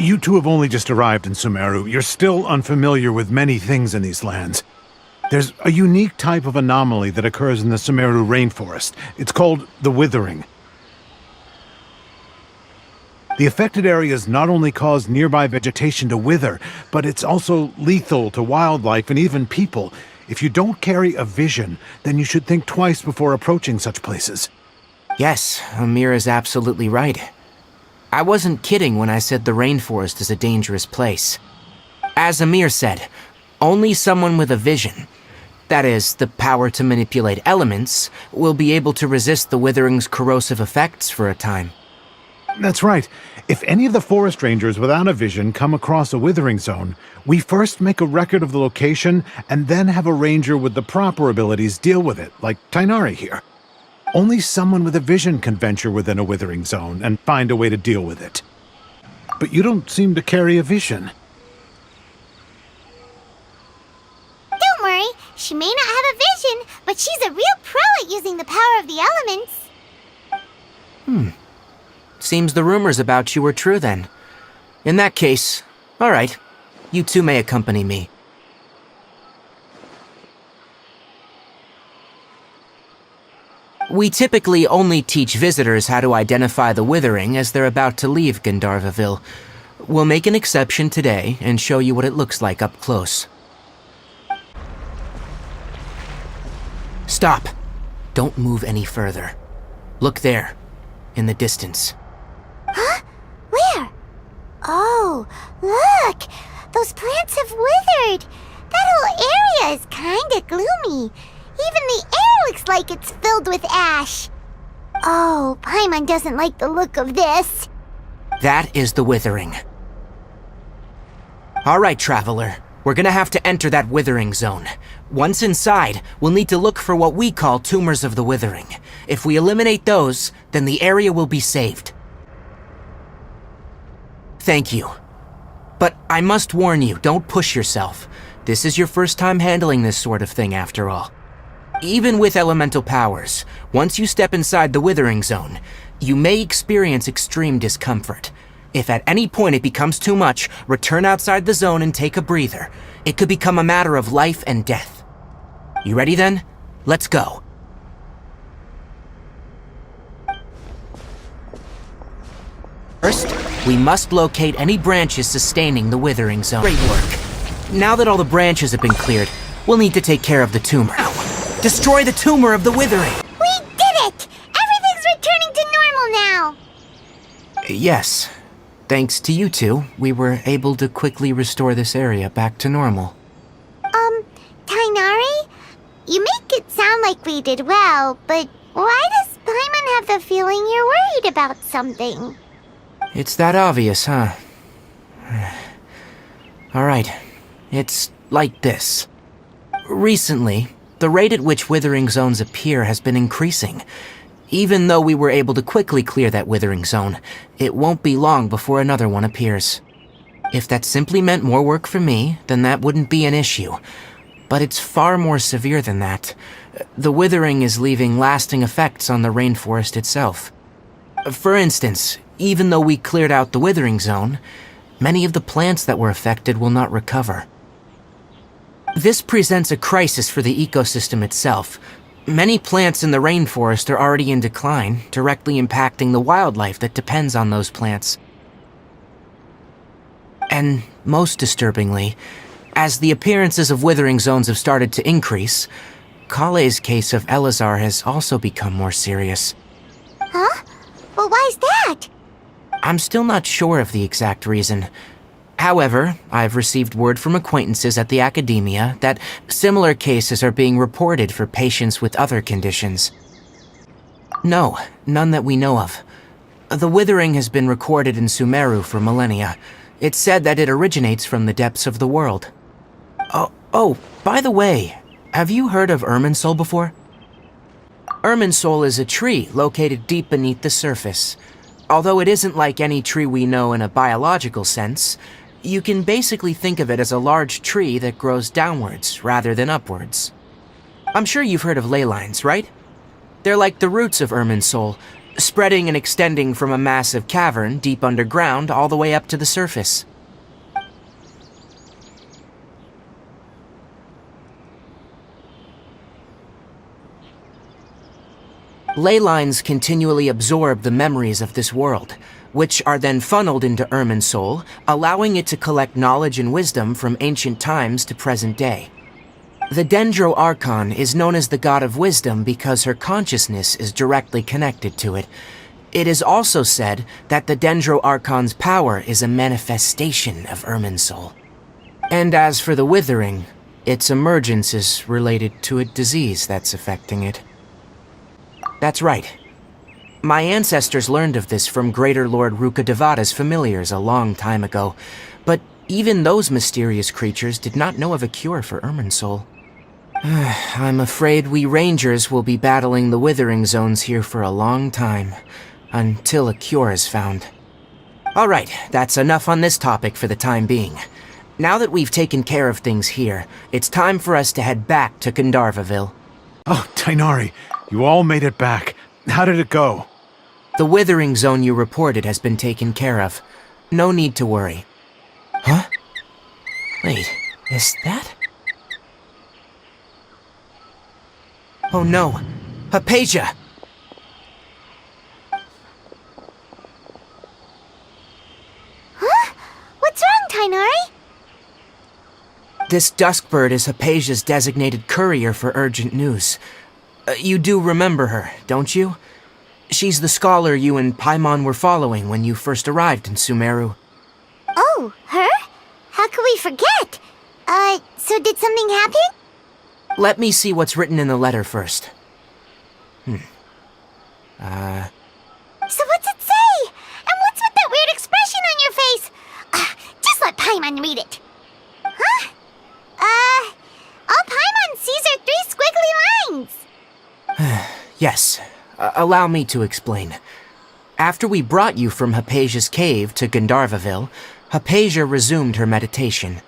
Speaker 5: You two have only just arrived in Sumeru. You're still unfamiliar with many things in these lands. There's a unique type of anomaly that occurs in the Sumeru rainforest. It's called the withering. The affected areas not only cause nearby vegetation to wither, but it's also lethal to wildlife and even people. If you don't carry a vision, then you should think twice before approaching such places.
Speaker 3: Yes, Amir is absolutely right. I wasn't kidding when I said the rainforest is a dangerous place. As Amir said, only someone with a vision, that is, the power to manipulate elements, will be able to resist the withering's corrosive effects for a time.
Speaker 5: That's right. If any of the forest rangers without a vision come across a withering zone, we first make a record of the location and then have a ranger with the proper abilities deal with it, like Tainari here. Only someone with a vision can venture within a withering zone and find a way to deal with it. But you don't seem to carry a vision.
Speaker 1: Don't worry, she may not have a vision, but she's a real pro at using the power of the elements.
Speaker 3: Seems the rumors about you were true then. In that case, all right, you two may accompany me. We typically only teach visitors how to identify the withering as they're about to leave Gandharvaville. We'll make an exception today and show you what it looks like up close. Stop! Don't move any further. Look there, in the distance.
Speaker 1: Huh? Where? Oh, look! Those plants have withered! That whole area is kinda gloomy. Even the air looks like it's filled with ash. Oh, Paimon doesn't like the look of this.
Speaker 3: That is the withering. All right, traveler. We're gonna have to enter that withering zone. Once inside, we'll need to look for what we call tumors of the withering. If we eliminate those, then the area will be saved. Thank you. But I must warn you, don't push yourself. This is your first time handling this sort of thing, after all. Even with elemental powers, once you step inside the withering zone, you may experience extreme discomfort. If at any point it becomes too much, return outside the zone and take a breather. It could become a matter of life and death. You ready then? Let's go. First, we must locate any branches sustaining the withering zone. Great work. Now that all the branches have been cleared, we'll need to take care of the tumor. Destroy the tumor of the withering!
Speaker 1: We did it! Everything's returning to normal now!
Speaker 3: Yes. Thanks to you two, we were able to quickly restore this area back to normal.
Speaker 1: Tainari? You make it sound like we did well, but why does Paimon have the feeling you're worried about something?
Speaker 3: It's that obvious, huh? Alright, it's like this. Recently, the rate at which withering zones appear has been increasing. Even though we were able to quickly clear that withering zone, it won't be long before another one appears. If that simply meant more work for me, then that wouldn't be an issue. But it's far more severe than that. The withering is leaving lasting effects on the rainforest itself. For instance, even though we cleared out the withering zone, many of the plants that were affected will not recover. This presents a crisis for the ecosystem itself. Many plants in the rainforest are already in decline, directly impacting the wildlife that depends on those plants. And most disturbingly, as the appearances of withering zones have started to increase, Kale's case of Elazar has also become more serious.
Speaker 1: Huh? Well, why's that?
Speaker 3: I'm still not sure of the exact reason. However, I've received word from acquaintances at the academia that similar cases are being reported for patients with other conditions. No, none that we know of. The withering has been recorded in Sumeru for millennia. It's said that it originates from the depths of the world. Oh, by the way, have you heard of Irminsul before? Irminsul is a tree located deep beneath the surface. Although it isn't like any tree we know in a biological sense, you can basically think of it as a large tree that grows downwards rather than upwards. I'm sure you've heard of ley lines, right? They're like the roots of Irminsul, spreading and extending from a massive cavern deep underground all the way up to the surface. Ley lines continually absorb the memories of this world, which are then funneled into Irminsul, allowing it to collect knowledge and wisdom from ancient times to present day. The Dendro Archon is known as the God of Wisdom because her consciousness is directly connected to it. It is also said that the Dendro Archon's power is a manifestation of Irminsul. And as for the Withering, its emergence is related to a disease that's affecting it. That's right. My ancestors learned of this from Greater Lord Rukkhadevata's familiars a long time ago, but even those mysterious creatures did not know of a cure for Irminsul. I'm afraid we rangers will be battling the withering zones here for a long time, until a cure is found. Alright, that's enough on this topic for the time being. Now that we've taken care of things here, it's time for us to head back to Gandharvaville.
Speaker 5: Oh, Tainari, you all made it back. How did it go?
Speaker 3: The withering zone you reported has been taken care of. No need to worry. Huh? Wait, is that? Oh no, Hypatia!
Speaker 1: Huh? What's wrong, Tainari?
Speaker 3: This Duskbird is Hypatia's designated courier for urgent news. You do remember her, don't you? She's the scholar you and Paimon were following when you first arrived in Sumeru.
Speaker 1: Oh, her? How could we forget? So did something happen?
Speaker 3: Let me see what's written in the letter first.
Speaker 1: So what's it say? And what's with that weird expression on your face? Just let Paimon read it. Huh? All Paimon sees are 3 squiggly lines.
Speaker 3: Yes, allow me to explain. After we brought you from Hypatia's cave to Gandharvaville, Hypatia resumed her meditation.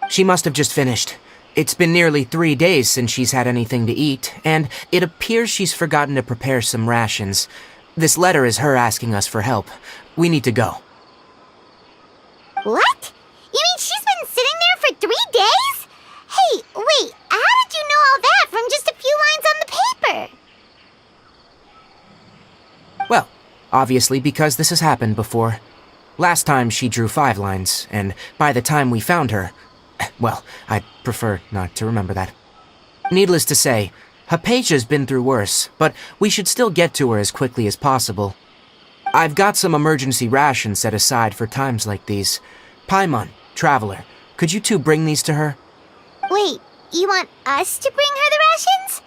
Speaker 3: She must have just finished. It's been nearly 3 days since she's had anything to eat, and it appears she's forgotten to prepare some rations. This letter is her asking us for help. We need to go.
Speaker 1: What? You mean she's been sitting there for 3 days? Hey, wait, how did you know all that from just a few lines on the paper?
Speaker 3: Well, obviously because this has happened before. Last time she drew 5 lines, and by the time we found her, well, I'd prefer not to remember that. Needless to say, Hypatia's been through worse, but we should still get to her as quickly as possible. I've got some emergency rations set aside for times like these. Paimon, Traveler, could you 2 bring these to her?
Speaker 1: Wait, you want us to bring her the rations?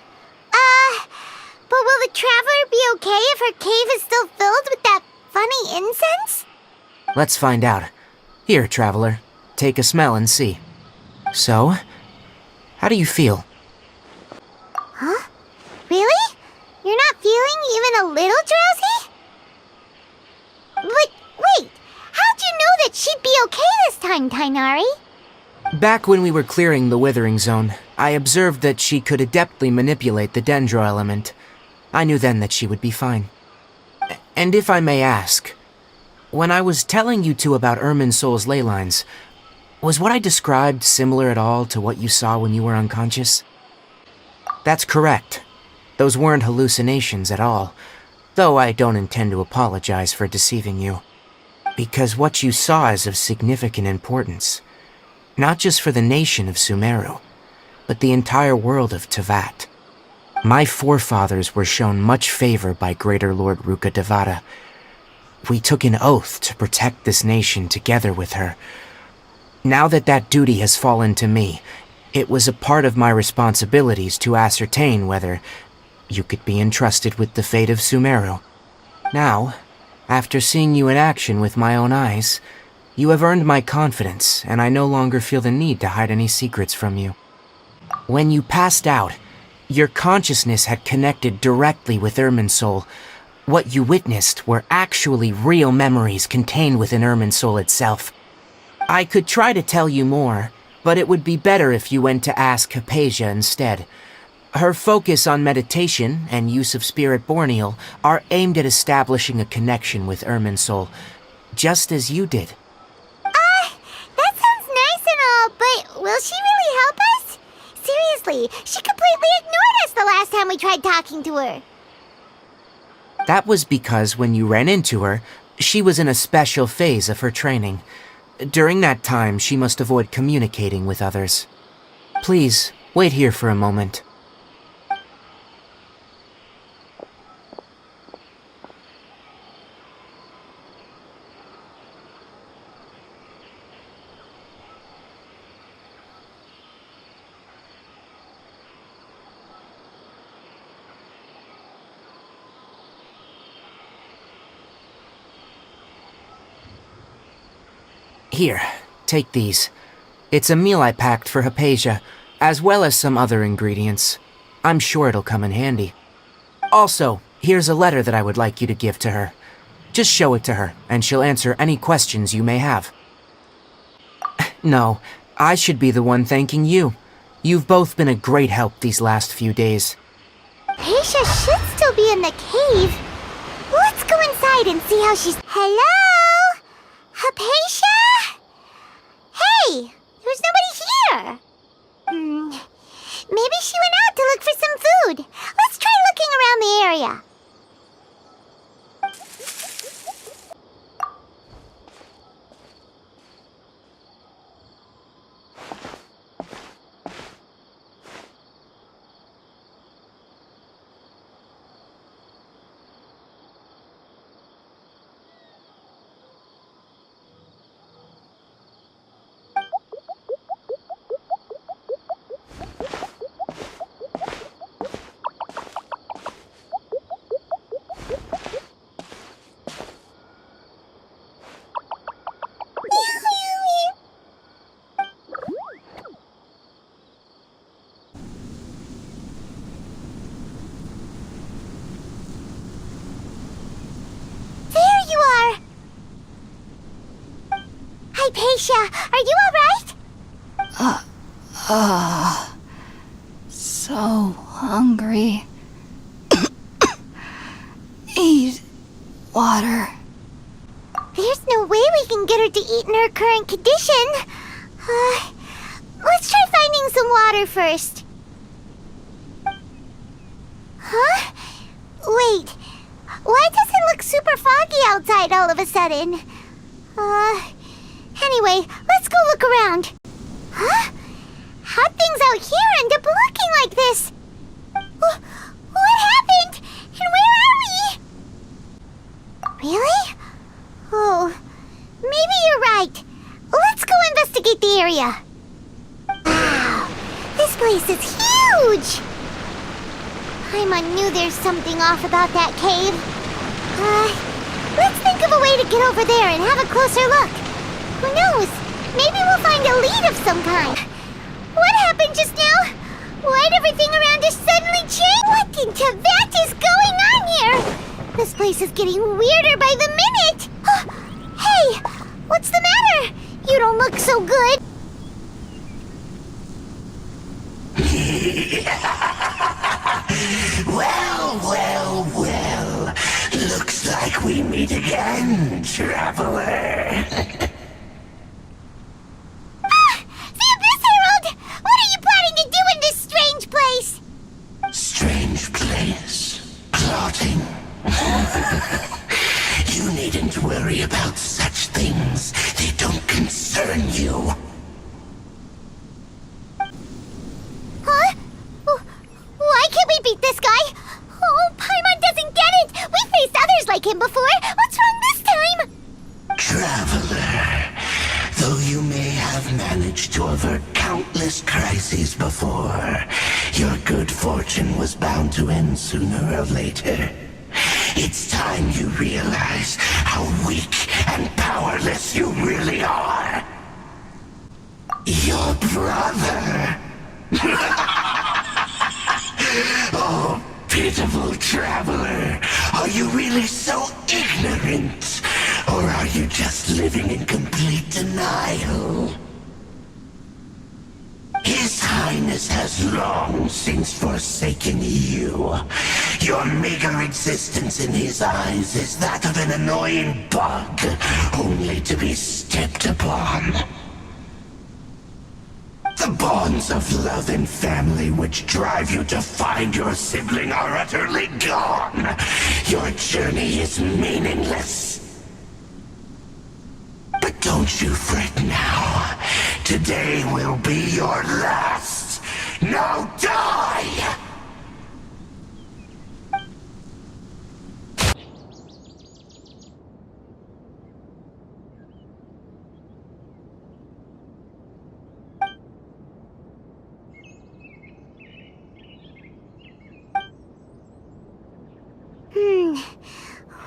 Speaker 1: But will the Traveler be okay if her cave is still filled with that funny incense?
Speaker 3: Let's find out. Here, traveler. Take a smell and see. So, how do you feel?
Speaker 1: Huh? Really? You're not feeling even a little drowsy? But wait, how'd you know that she'd be okay this time, Tainari?
Speaker 3: Back when we were clearing the Withering Zone, I observed that she could adeptly manipulate the Dendro element. I knew then that she would be fine. And if I may ask, when I was telling you two about Irminsol's ley lines, was what I described similar at all to what you saw when you were unconscious? That's correct. Those weren't hallucinations at all, though I don't intend to apologize for deceiving you. Because what you saw is of significant importance. Not just for the nation of Sumeru, but the entire world of Teyvat. My forefathers were shown much favor by Greater Lord Ruka Devata. We took an oath to protect this nation together with her. Now that that duty has fallen to me, it was a part of my responsibilities to ascertain whether you could be entrusted with the fate of Sumeru. Now, after seeing you in action with my own eyes, you have earned my confidence, and I no longer feel the need to hide any secrets from you. When you passed out, your consciousness had connected directly with Irminsol. What you witnessed were actually real memories contained within Irminsol itself. I could try to tell you more, but it would be better if you went to ask Hypatia instead. Her focus on meditation and use of Spirit Borneal are aimed at establishing a connection with Irminsol, just as you did.
Speaker 1: That sounds nice and all, but will she really help us? Seriously, she completely ignored us the last time we tried talking to her.
Speaker 3: That was because when you ran into her, she was in a special phase of her training. During that time, she must avoid communicating with others. Please, wait here for a moment. Here, take these. It's a meal I packed for Hypatia, as well as some other ingredients. I'm sure it'll come in handy. Also, here's a letter that I would like you to give to her. Just show it to her, and she'll answer any questions you may have. No, I should be the one thanking you. You've both been a great help these last few days.
Speaker 1: Hypatia should still be in the cave. Let's go inside and see how she's... Hello? Hypatia? Hey, there's nobody here. Maybe she went out to look for some food. Let's try looking around the area. Hypatia, are you alright?
Speaker 6: So hungry. Need water.
Speaker 1: There's no way we can get her to eat in her current condition. Let's try finding some water first. Huh? Wait, why does it look super foggy outside all of a sudden? Anyway, let's go look around. Huh? How'd things out here end up looking like this? What happened? And where are we? Really? Oh, maybe you're right. Let's go investigate the area. Wow, this place is huge! Paimon knew there's something off about that cave. Let's think of a way to get over there and have a closer look. Who knows? Maybe we'll find a lead of some kind. What happened just now? Why'd everything around us suddenly change? What in Tibet is going on here? This place is getting weirder by the minute. Hey, what's the matter? You don't look so good.
Speaker 7: Well. Looks like we meet again, traveler.
Speaker 1: The Abyss Herald! What are you planning to do in this strange place?
Speaker 7: Strange place. Plotting. You needn't worry about such things. They don't concern you.
Speaker 1: Huh? Why can't we beat this guy? Oh, Paimon doesn't get it! We faced others like him before! What's wrong this time?
Speaker 7: Traveler, though you may have managed to avert countless crises before, your good fortune was bound to end sooner or later. It's time you realize how weak and powerless you really are. Your brother. Oh, pitiful traveler. Are you really so ignorant? Or are you just living in complete denial? His Highness has long since forsaken you. Your meager existence in his eyes is that of an annoying bug, only to be stepped upon. The bonds of love and family which drive you to find your sibling are utterly gone. Your journey is meaningless. But don't you fret now. Today will be your last. Now die!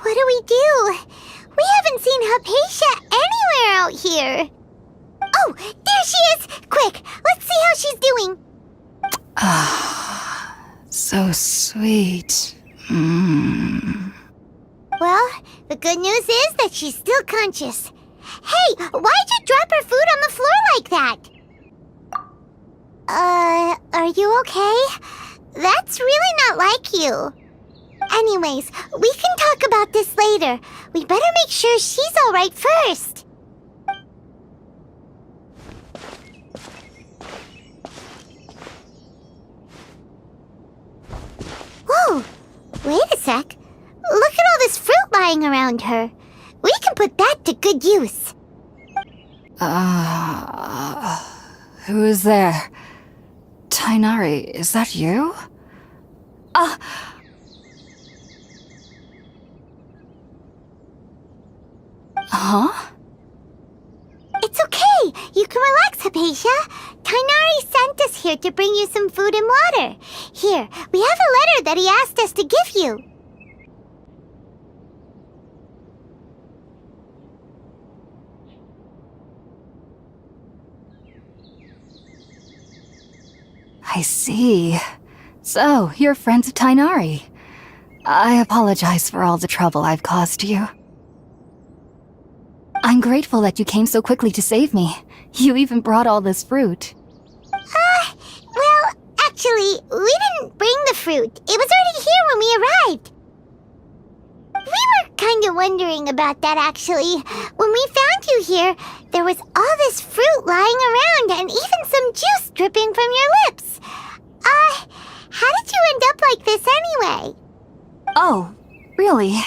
Speaker 1: What do we do? We haven't seen Hypatia anywhere out here. Oh, there she is! Quick, let's see how she's doing.
Speaker 6: So sweet.
Speaker 1: Well, the good news is that she's still conscious. Hey, why'd you drop her food on the floor like that? Are you okay? That's really not like you. Anyways, we can talk about this later. We better make sure she's alright first. Whoa! Wait a sec. Look at all this fruit lying around her. We can put that to good use.
Speaker 6: Who is there? Tainari, is that you? Huh?
Speaker 1: It's okay. You can relax, Hypatia. Tainari sent us here to bring you some food and water. Here, we have a letter that he asked us to give you.
Speaker 6: I see. So, you're friends of Tainari. I apologize for all the trouble I've caused you. I'm grateful that you came so quickly to save me. You even brought all this fruit.
Speaker 1: Well, actually, we didn't bring the fruit. It was already here when we arrived. We were kind of wondering about that, actually. When we found you here, there was all this fruit lying around and even some juice dripping from your lips. How did you end up like this anyway?
Speaker 6: Oh, really?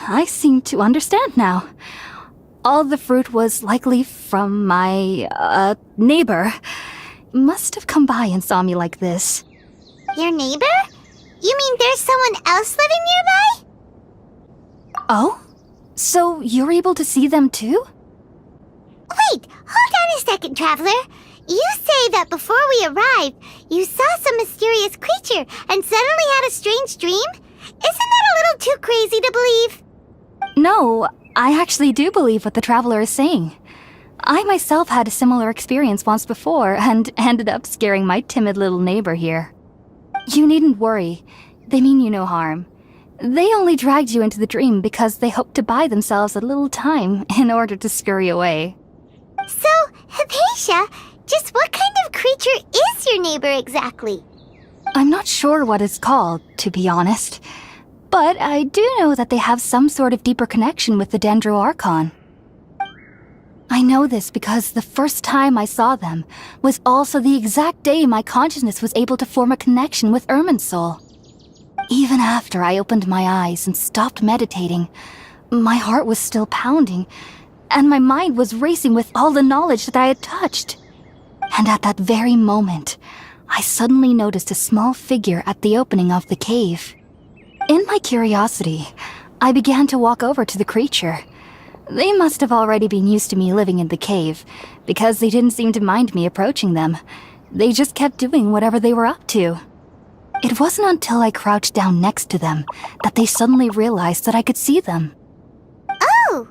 Speaker 6: I seem to understand now. All the fruit was likely from my, neighbor. Must have come by and saw me like this.
Speaker 1: Your neighbor? You mean there's someone else living nearby?
Speaker 6: Oh? So you're able to see them too?
Speaker 1: Wait, hold on a second, traveler. You say that before we arrived, you saw some mysterious creature and suddenly had a strange dream? Isn't that a little too crazy to believe?
Speaker 6: No, I actually do believe what the traveler is saying. I myself had a similar experience once before and ended up scaring my timid little neighbor here. You needn't worry. They mean you no harm. They only dragged you into the dream because they hoped to buy themselves a little time in order to scurry away.
Speaker 1: So, Hypatia, just what kind of creature is your neighbor exactly?
Speaker 6: I'm not sure what it's called, to be honest. But I do know that they have some sort of deeper connection with the Dendro Archon. I know this because the first time I saw them was also the exact day my consciousness was able to form a connection with Irminsul. Even after I opened my eyes and stopped meditating, my heart was still pounding, and my mind was racing with all the knowledge that I had touched. And at that very moment, I suddenly noticed a small figure at the opening of the cave. In my curiosity, I began to walk over to the creature. They must have already been used to me living in the cave, because they didn't seem to mind me approaching them. They just kept doing whatever they were up to. It wasn't until I crouched down next to them that they suddenly realized that I could see them.
Speaker 1: Oh,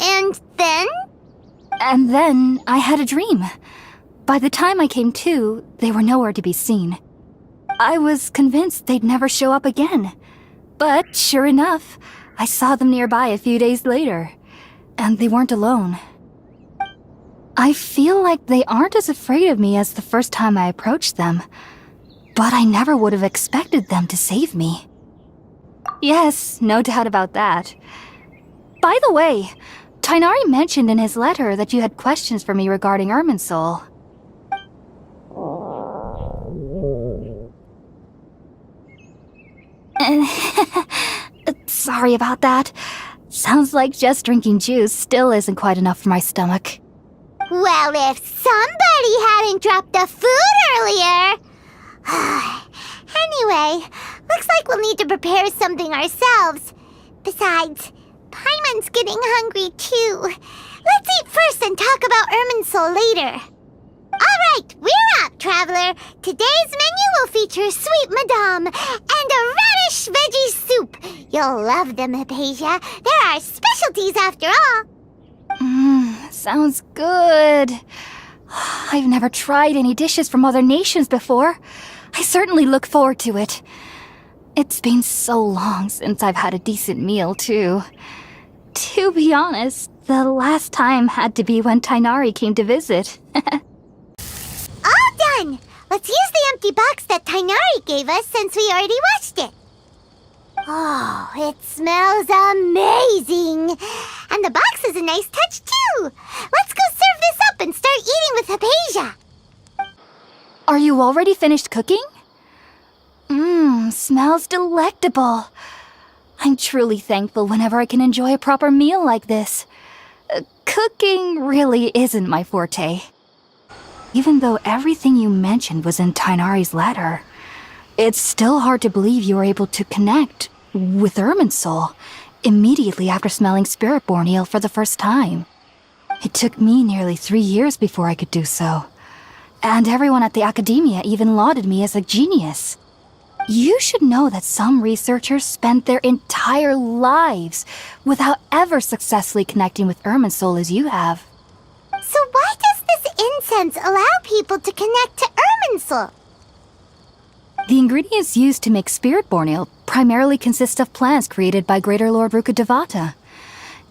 Speaker 1: and then?
Speaker 6: And then I had a dream. By the time I came to, they were nowhere to be seen. I was convinced they'd never show up again. But sure enough, I saw them nearby a few days later. And they weren't alone. I feel like they aren't as afraid of me as the first time I approached them. But I never would have expected them to save me. Yes, no doubt about that. By the way, Tainari mentioned in his letter that you had questions for me regarding Irminsul. Sorry about that. Sounds like just drinking juice still isn't quite enough for my stomach.
Speaker 1: Well, if somebody hadn't dropped the food earlier... Anyway, looks like we'll need to prepare something ourselves. Besides, Paimon's getting hungry too. Let's eat first and talk about Irminsul later. Alright, we're up, traveler. Today's menu will feature sweet madame and a radish veggie soup. You'll love them, Hypatia. They're our specialties after all.
Speaker 6: Sounds good. I've never tried any dishes from other nations before. I certainly look forward to it. It's been so long since I've had a decent meal, too. To be honest, the last time had to be when Tainari came to visit.
Speaker 1: All done! Let's use the empty box that Tainari gave us since we already watched it. Oh, it smells amazing! And the box is a nice touch, too! Let's go serve this up and start eating with Hypatia!
Speaker 6: Are you already finished cooking? Smells delectable. I'm truly thankful whenever I can enjoy a proper meal like this. Cooking really isn't my forte. Even though everything you mentioned was in Tainari's letter, it's still hard to believe you were able to connect with Irminsul immediately after smelling Spiritborn eel for the first time. It took me nearly 3 years before I could do so. And everyone at the academia even lauded me as a genius. You should know that some researchers spent their entire lives without ever successfully connecting with Irminsul as you have.
Speaker 1: So why does this incense allow people to connect to Irminsul?
Speaker 6: The ingredients used to make Spiritborn eel primarily consist of plants created by Greater Lord Rukkhadevata.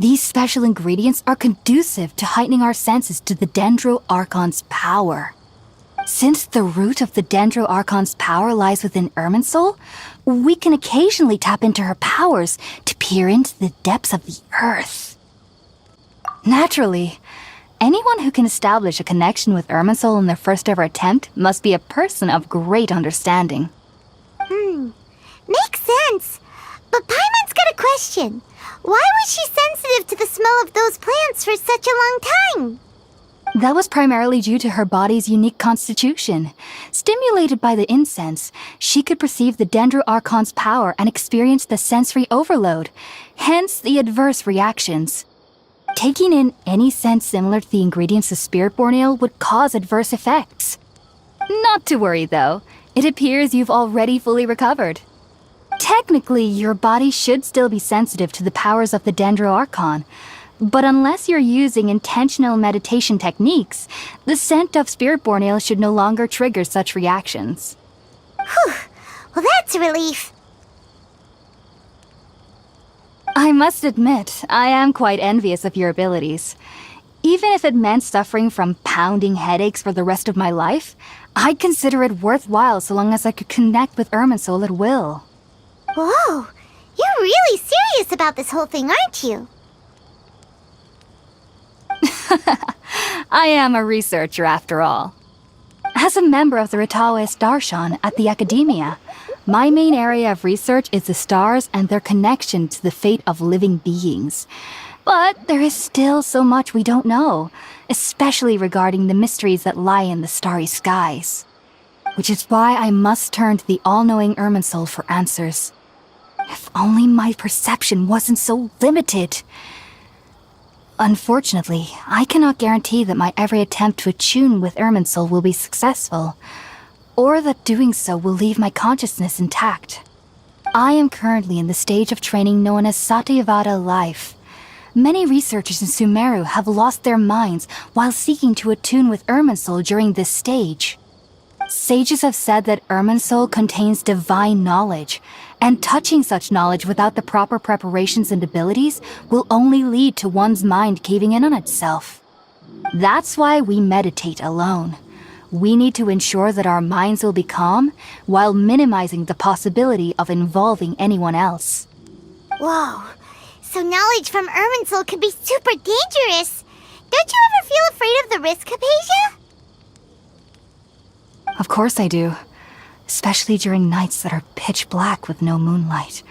Speaker 6: These special ingredients are conducive to heightening our senses to the Dendro Archon's power. Since the root of the Dendro Archon's power lies within Irminsul, we can occasionally tap into her powers to peer into the depths of the earth. Naturally, anyone who can establish a connection with Irminsul in their first ever attempt must be a person of great understanding.
Speaker 1: Makes sense. But Paimon's got a question. Why was she sensitive to the smell of those plants for such a long time?
Speaker 6: That was primarily due to her body's unique constitution. Stimulated by the incense, she could perceive the Dendro Archon's power and experience the sensory overload, hence the adverse reactions. Taking in any scent similar to the ingredients of Spiritborn eel would cause adverse effects. Not to worry, though. It appears you've already fully recovered. Technically, your body should still be sensitive to the powers of the Dendro-Archon, but unless you're using intentional meditation techniques, the scent of spirit-born ale should no longer trigger such reactions.
Speaker 1: Whew. Well, that's a relief.
Speaker 6: I must admit, I am quite envious of your abilities. Even if it meant suffering from pounding headaches for the rest of my life, I'd consider it worthwhile so long as I could connect with Irminsul at will.
Speaker 1: Whoa, you're really serious about this whole thing, aren't you?
Speaker 6: I am a researcher after all. As a member of the Ritawe Darshan at the Academia, my main area of research is the stars and their connection to the fate of living beings. But there is still so much we don't know, especially regarding the mysteries that lie in the starry skies. Which is why I must turn to the all-knowing Irminsul for answers. If only my perception wasn't so limited. Unfortunately, I cannot guarantee that my every attempt to attune with Irminsul will be successful, or that doing so will leave my consciousness intact. I am currently in the stage of training known as Satyavada life. Many researchers in Sumeru have lost their minds while seeking to attune with Irminsul during this stage. Sages have said that Irminsul contains divine knowledge, and touching such knowledge without the proper preparations and abilities will only lead to one's mind caving in on itself. That's why we meditate alone. We need to ensure that our minds will be calm while minimizing the possibility of involving anyone else.
Speaker 1: Whoa, so knowledge from Irminsul can be super dangerous. Don't you ever feel afraid of the risk, Hypatia?
Speaker 6: Of course I do. Especially during nights that are pitch black with no moonlight,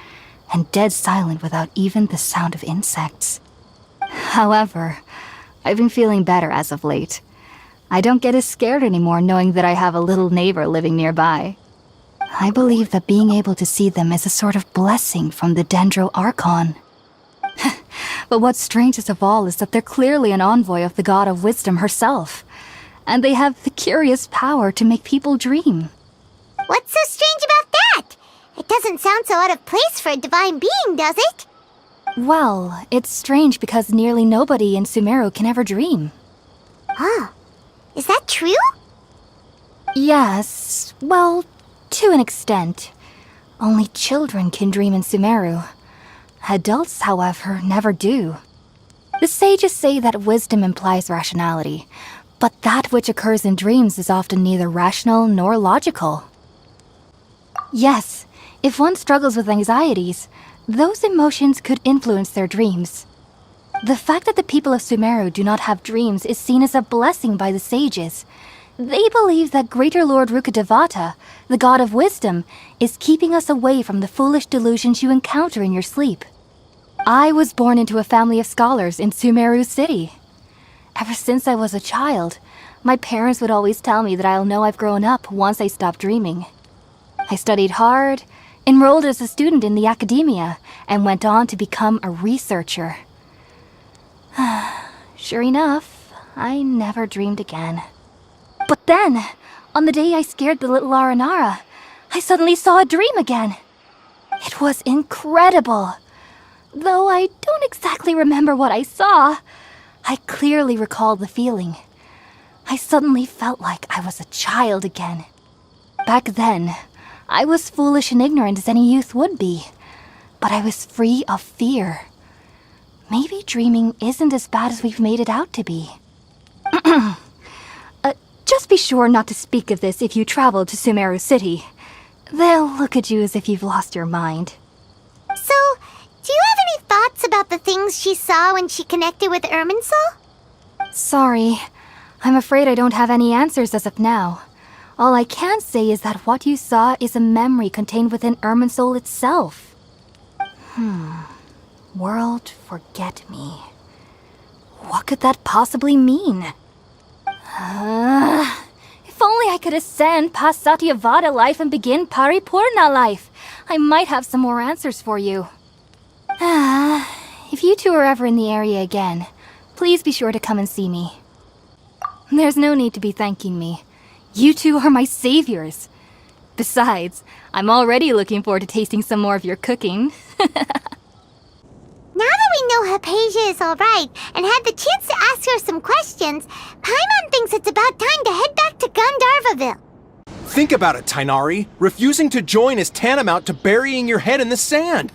Speaker 6: and dead silent without even the sound of insects. However, I've been feeling better as of late. I don't get as scared anymore knowing that I have a little neighbor living nearby. I believe that being able to see them is a sort of blessing from the Dendro-Archon. But what's strangest of all is that they're clearly an envoy of the god of wisdom herself, and they have the curious power to make people dream.
Speaker 1: What's so strange about that? It doesn't sound so out of place for a divine being, does it?
Speaker 6: Well, it's strange because nearly nobody in Sumeru can ever dream.
Speaker 1: Huh. Is that true?
Speaker 6: Yes, well, to an extent. Only children can dream in Sumeru. Adults, however, never do. The sages say that wisdom implies rationality, but that which occurs in dreams is often neither rational nor logical. Yes, if one struggles with anxieties, those emotions could influence their dreams. The fact that the people of Sumeru do not have dreams is seen as a blessing by the sages. They believe that Greater Lord Rukkhadevata, the god of wisdom, is keeping us away from the foolish delusions you encounter in your sleep. I was born into a family of scholars in Sumeru City. Ever since I was a child, my parents would always tell me that I'll know I've grown up once I stop dreaming. I studied hard, enrolled as a student in the Academia, and went on to become a researcher. Sure enough, I never dreamed again. But then, on the day I scared the little Aranara, I suddenly saw a dream again. It was incredible. Though I don't exactly remember what I saw, I clearly recall the feeling. I suddenly felt like I was a child again. Back then, I was foolish and ignorant as any youth would be, but I was free of fear. Maybe dreaming isn't as bad as we've made it out to be. Just be sure not to speak of this if you travel to Sumeru City. They'll look at you as if you've lost your mind.
Speaker 1: So, do you have any thoughts about the things she saw when she connected with Irminsul?
Speaker 6: Sorry, I'm afraid I don't have any answers as of now. All I can say is that what you saw is a memory contained within Irminsul itself. World forget me. What could that possibly mean? If only I could ascend past Satyavada life and begin Paripurna life, I might have some more answers for you. If you two are ever in the area again, please be sure to come and see me. There's no need to be thanking me. You two are my saviors. Besides, I'm already looking forward to tasting some more of your cooking.
Speaker 1: Now that we know Hypatia is alright and had the chance to ask her some questions, Paimon thinks it's about time to head back to Gandharvaville.
Speaker 8: Think about it, Tainari. Refusing to join is tantamount to burying your head in the sand.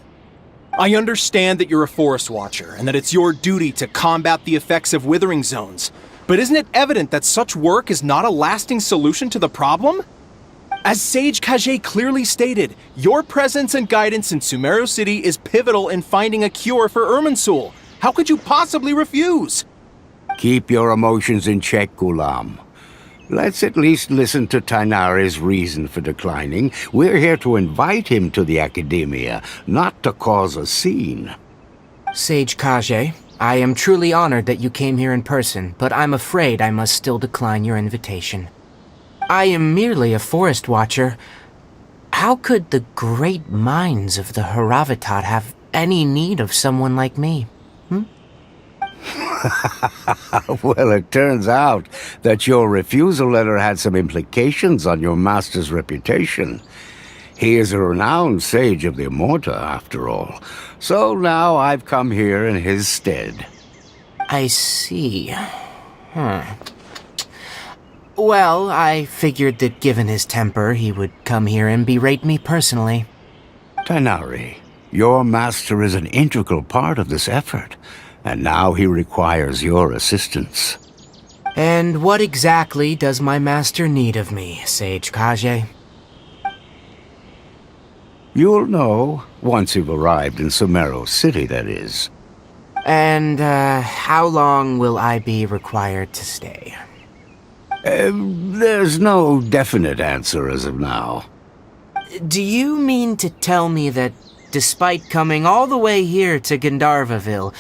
Speaker 8: I understand that you're a forest watcher and that it's your duty to combat the effects of withering zones. But isn't it evident that such work is not a lasting solution to the problem? As Sage Kage clearly stated, your presence and guidance in Sumeru City is pivotal in finding a cure for Irminsul. How could you possibly refuse?
Speaker 9: Keep your emotions in check, Gulam. Let's at least listen to Tainari's reason for declining. We're here to invite him to the Academia, not to cause a scene.
Speaker 3: Sage Kage, I am truly honored that you came here in person, but I'm afraid I must still decline your invitation. I am merely a forest watcher. How could the great minds of the Haravatat have any need of someone like me?
Speaker 9: Well, it turns out that your refusal letter had some implications on your master's reputation. He is a renowned sage of the Immorta, after all. So now I've come here in his stead.
Speaker 3: I see. Well, I figured that given his temper, he would come here and berate me personally.
Speaker 9: Tainari, your master is an integral part of this effort, and now he requires your assistance.
Speaker 3: And what exactly does my master need of me, Sage Kage?
Speaker 9: You'll know once you've arrived in Sumeru City, that is.
Speaker 3: And, how long will I be required to stay?
Speaker 9: There's no definite answer as of now.
Speaker 3: Do you mean to tell me that, despite coming all the way here to Gandharvaville,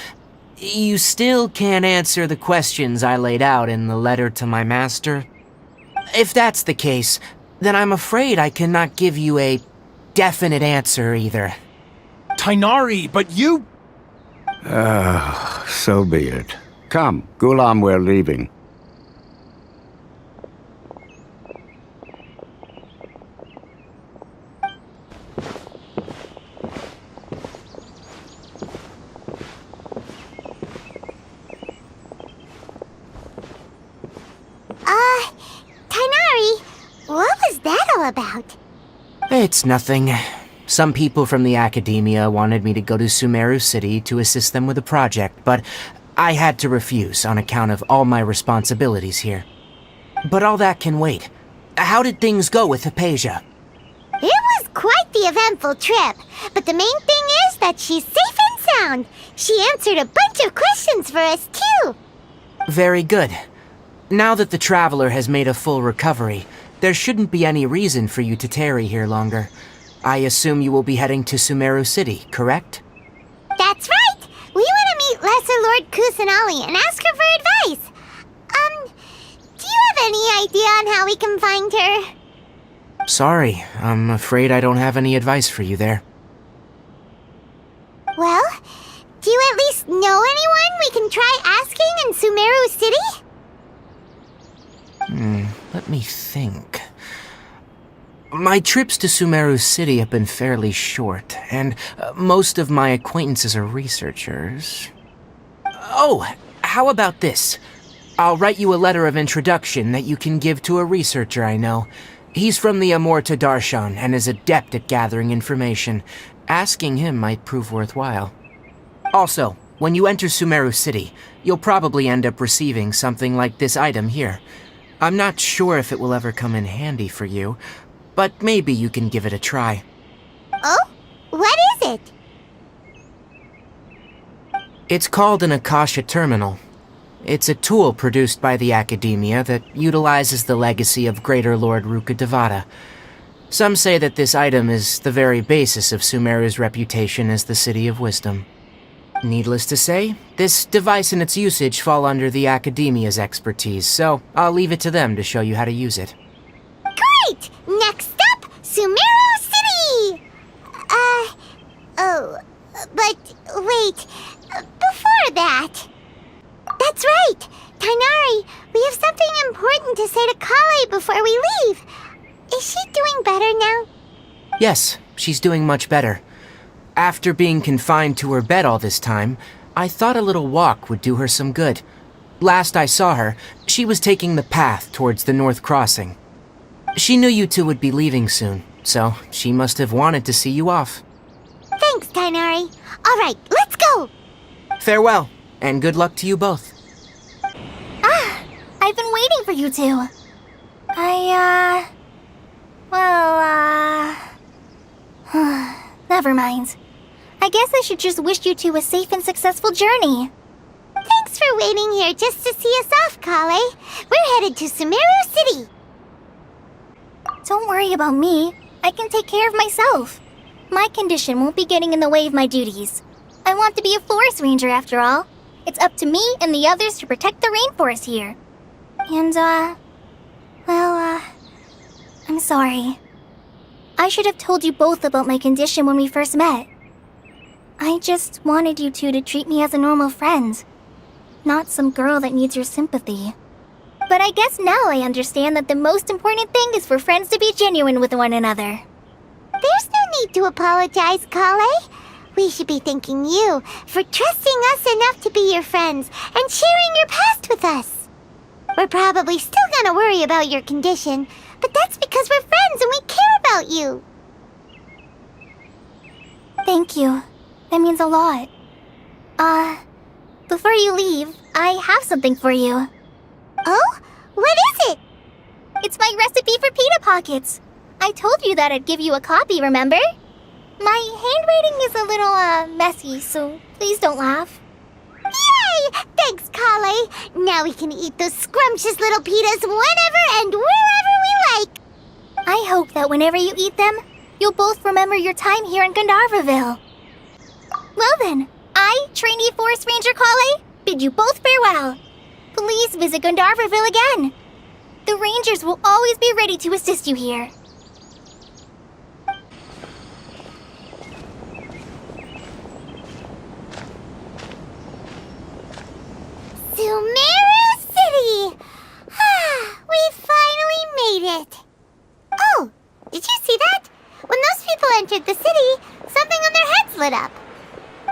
Speaker 3: you still can't answer the questions I laid out in the letter to my master? If that's the case, then I'm afraid I cannot give you a definite answer either.
Speaker 8: Tainari, but you...
Speaker 9: So be it. Come, Gulam, we're leaving.
Speaker 1: Tainari, what was that all about?
Speaker 3: It's nothing. Some people from the Academia wanted me to go to Sumeru City to assist them with a project, but I had to refuse on account of all my responsibilities here. But all that can wait. How did things go with Hypatia?
Speaker 1: It was quite the eventful trip, but the main thing is that she's safe and sound. She answered a bunch of questions for us, too.
Speaker 3: Very good. Now that the Traveler has made a full recovery, there shouldn't be any reason for you to tarry here longer. I assume you will be heading to Sumeru City, correct?
Speaker 1: That's right! We want to meet Lesser Lord Kusanali and ask her for advice. Do you have any idea on how we can find her?
Speaker 3: Sorry, I'm afraid I don't have any advice for you there.
Speaker 1: Well, do you at least know anyone we can try asking in Sumeru City?
Speaker 3: Let me think. My trips to Sumeru City have been fairly short, and most of my acquaintances are researchers. Oh, how about this? I'll write you a letter of introduction that you can give to a researcher I know. He's from the Immorta Darshan and is adept at gathering information. Asking him might prove worthwhile. Also, when you enter Sumeru City, you'll probably end up receiving something like this item here. I'm not sure if it will ever come in handy for you, but maybe you can give it a try.
Speaker 1: Oh? What is it?
Speaker 3: It's called an Akasha Terminal. It's a tool produced by the Academia that utilizes the legacy of Greater Lord Rukkhadevata. Some say that this item is the very basis of Sumeru's reputation as the City of Wisdom. Needless to say, this device and its usage fall under the Academia's expertise, so I'll leave it to them to show you how to use it.
Speaker 1: Great! Next up, Sumeru City! But wait, before that... That's right! Tainari, we have something important to say to Kale before we leave. Is she doing better now?
Speaker 3: Yes, she's doing much better. After being confined to her bed all this time, I thought a little walk would do her some good. Last I saw her, she was taking the path towards the North Crossing. She knew you two would be leaving soon, so she must have wanted to see you off.
Speaker 1: Thanks, Tainari. All right, let's go!
Speaker 3: Farewell, and good luck to you both.
Speaker 2: I've been waiting for you two. Never mind. I guess I should just wish you two a safe and successful journey.
Speaker 1: Thanks for waiting here just to see us off, Kale. We're headed to Sumeru City.
Speaker 2: Don't worry about me. I can take care of myself. My condition won't be getting in the way of my duties. I want to be a forest ranger after all. It's up to me and the others to protect the rainforest here. And, I'm sorry. I should have told you both about my condition when we first met. I just wanted you two to treat me as a normal friend, not some girl that needs your sympathy. But I guess now I understand that the most important thing is for friends to be genuine with one another.
Speaker 1: There's no need to apologize, Kale. We should be thanking you for trusting us enough to be your friends and sharing your past with us. We're probably still gonna worry about your condition, but that's because we're friends and we care about you.
Speaker 2: Thank you. That means a lot. Before you leave, I have something for you.
Speaker 1: Oh? What is it?
Speaker 2: It's my recipe for pita pockets. I told you that I'd give you a copy, remember? My handwriting is a little, messy, so please don't laugh.
Speaker 1: Yay! Thanks, Kale. Now we can eat those scrumptious little pitas whenever and wherever we like.
Speaker 2: I hope that whenever you eat them, you'll both remember your time here in Gandharvaville. Well then, I, trainee Forest Ranger Kale, bid you both farewell. Please visit Gandharvaville again. The Rangers will always be ready to assist you here.
Speaker 1: Sumeru City! We finally made it. Oh, did you see that? When those people entered the city, something on their heads lit up.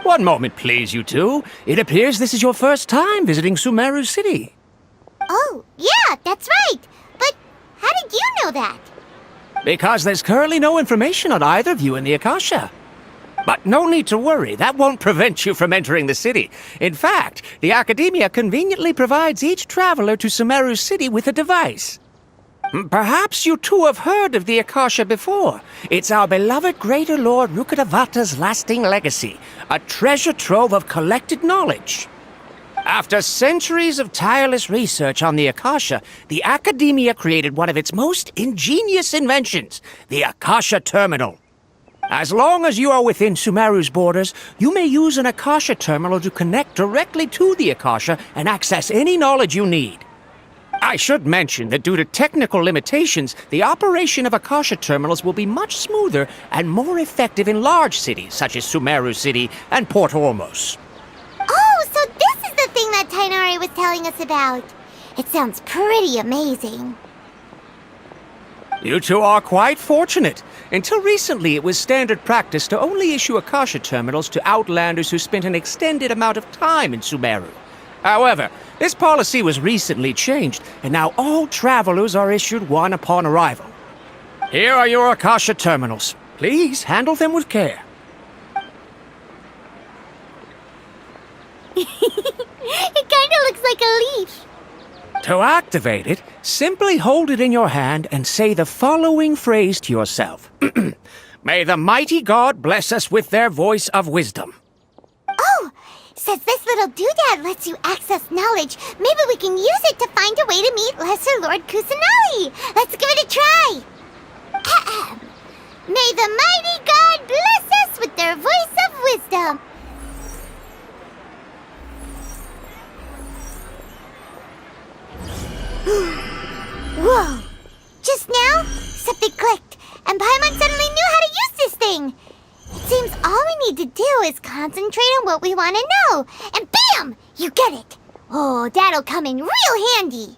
Speaker 10: One moment, please, you two. It appears this is your first time visiting Sumeru City.
Speaker 1: Oh, yeah, that's right. But how did you know that?
Speaker 10: Because there's currently no information on either of you in the Akasha. But no need to worry, that won't prevent you from entering the city. In fact, the Academia conveniently provides each traveler to Sumeru City with a device. Perhaps you two have heard of the Akasha before. It's our beloved Greater Lord Rukkhadevata's lasting legacy, a treasure trove of collected knowledge. After centuries of tireless research on the Akasha, the Academia created one of its most ingenious inventions, the Akasha Terminal. As long as you are within Sumeru's borders, you may use an Akasha terminal to connect directly to the Akasha and access any knowledge you need. I should mention that due to technical limitations, the operation of Akasha terminals will be much smoother and more effective in large cities such as Sumeru City and Port Ormos.
Speaker 1: Oh, so this is the thing that Tainari was telling us about. It sounds pretty amazing.
Speaker 10: You two are quite fortunate. Until recently, it was standard practice to only issue Akasha terminals to outlanders who spent an extended amount of time in Sumeru. However, this policy was recently changed, and now all travelers are issued one upon arrival. Here are your Akasha terminals. Please handle them with care.
Speaker 1: It kinda looks like a leaf.
Speaker 10: To activate it, simply hold it in your hand and say the following phrase to yourself. May the mighty God bless us with their voice of wisdom.
Speaker 1: Oh, says this little doodad lets you access knowledge. Maybe we can use it to find a way to meet Lesser Lord Kusanali. Let's give it a try. Ahem. May the mighty God bless us with their voice of wisdom. Whoa! Just now, something clicked, and Paimon suddenly knew how to use this thing. It seems all we need to do is concentrate on what we want to know, and bam! You get it! Oh, that'll come in real handy.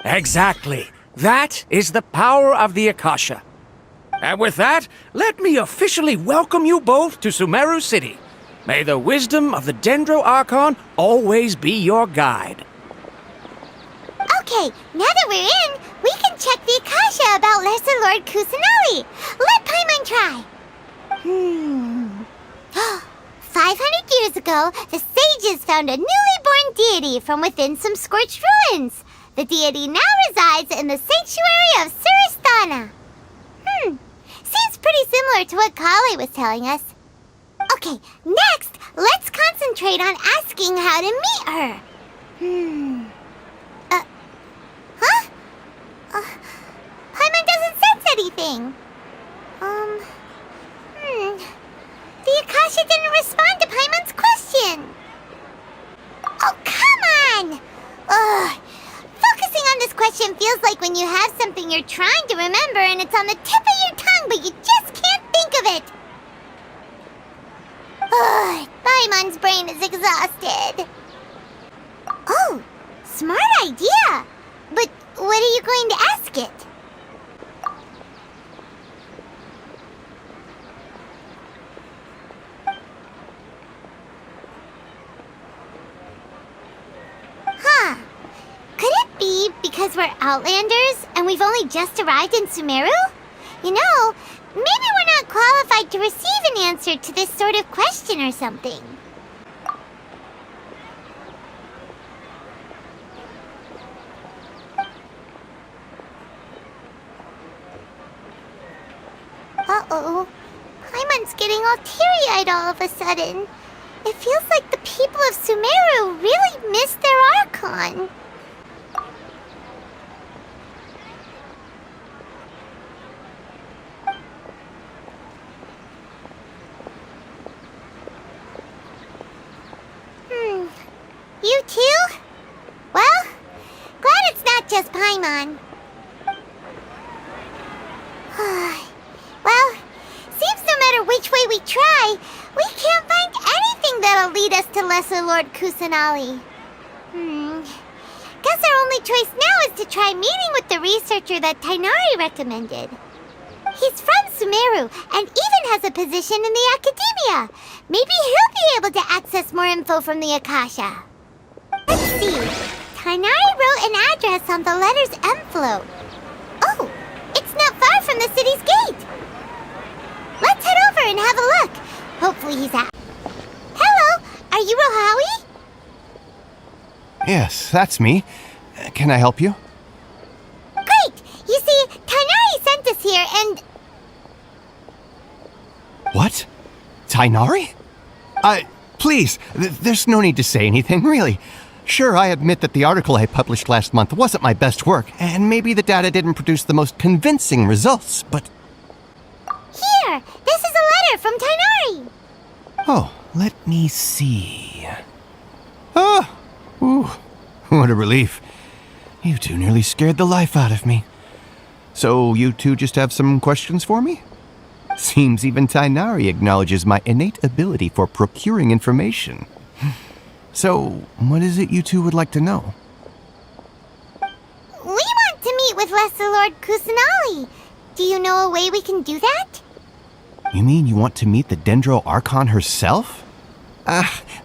Speaker 10: Exactly. That is the power of the Akasha. And with that, let me officially welcome you both to Sumeru City. May the wisdom of the Dendro Archon always be your guide.
Speaker 1: Okay, now that we're in, we can check the Akasha about Lesser Lord Kusanali. Let Paimon try. 500 years ago, the sages found a newly born deity from within some scorched ruins. The deity now resides in the sanctuary of Surasthana. Seems pretty similar to what Kali was telling us. Okay, next, let's concentrate on asking how to meet her. Paimon doesn't sense anything. The Akasha didn't respond to Paimon's question. Oh, come on! Ugh. Focusing on this question feels like when you have something you're trying to remember and it's on the tip of your tongue, but you just can't think of it. Ugh, Paimon's brain is exhausted. Oh, smart idea. But what are you going to ask it? Could it be because we're Outlanders and we've only just arrived in Sumeru? You know, maybe we're not qualified to receive an answer to this sort of question or something. Uh-oh. Paimon's getting all teary-eyed all of a sudden. It feels like the people of Sumeru really missed their Archon. You too? Well, glad it's not just Paimon. Well, seems no matter which way we try, we can't find anything that'll lead us to Lesser Lord Kusanali. Guess our only choice now is to try meeting with the researcher that Tainari recommended. He's from Sumeru and even has a position in the Academia. Maybe he'll be able to access more info from the Akasha. Let's see. Tainari wrote an address on the letter's envelope. Oh, it's not far from the city's gate. Let's head over and have a look. Hopefully he's at... Hello, are you Rohawi?
Speaker 11: Yes, that's me. Can I help you?
Speaker 1: Great! You see, Tainari sent us here and...
Speaker 11: What? Tainari? Please, there's no need to say anything, really. Sure, I admit that the article I published last month wasn't my best work, and maybe the data didn't produce the most convincing results, but...
Speaker 1: Here! This is a letter from Tainari!
Speaker 11: Oh, let me see... Oh! Ooh, what a relief. You two nearly scared the life out of me. So you two just have some questions for me? Seems even Tainari acknowledges my innate ability for procuring information. So, what is it you two would like to know?
Speaker 1: We want to meet with Lesser Lord Kusanali. Do you know a way we can do that?
Speaker 11: You mean you want to meet the Dendro Archon herself?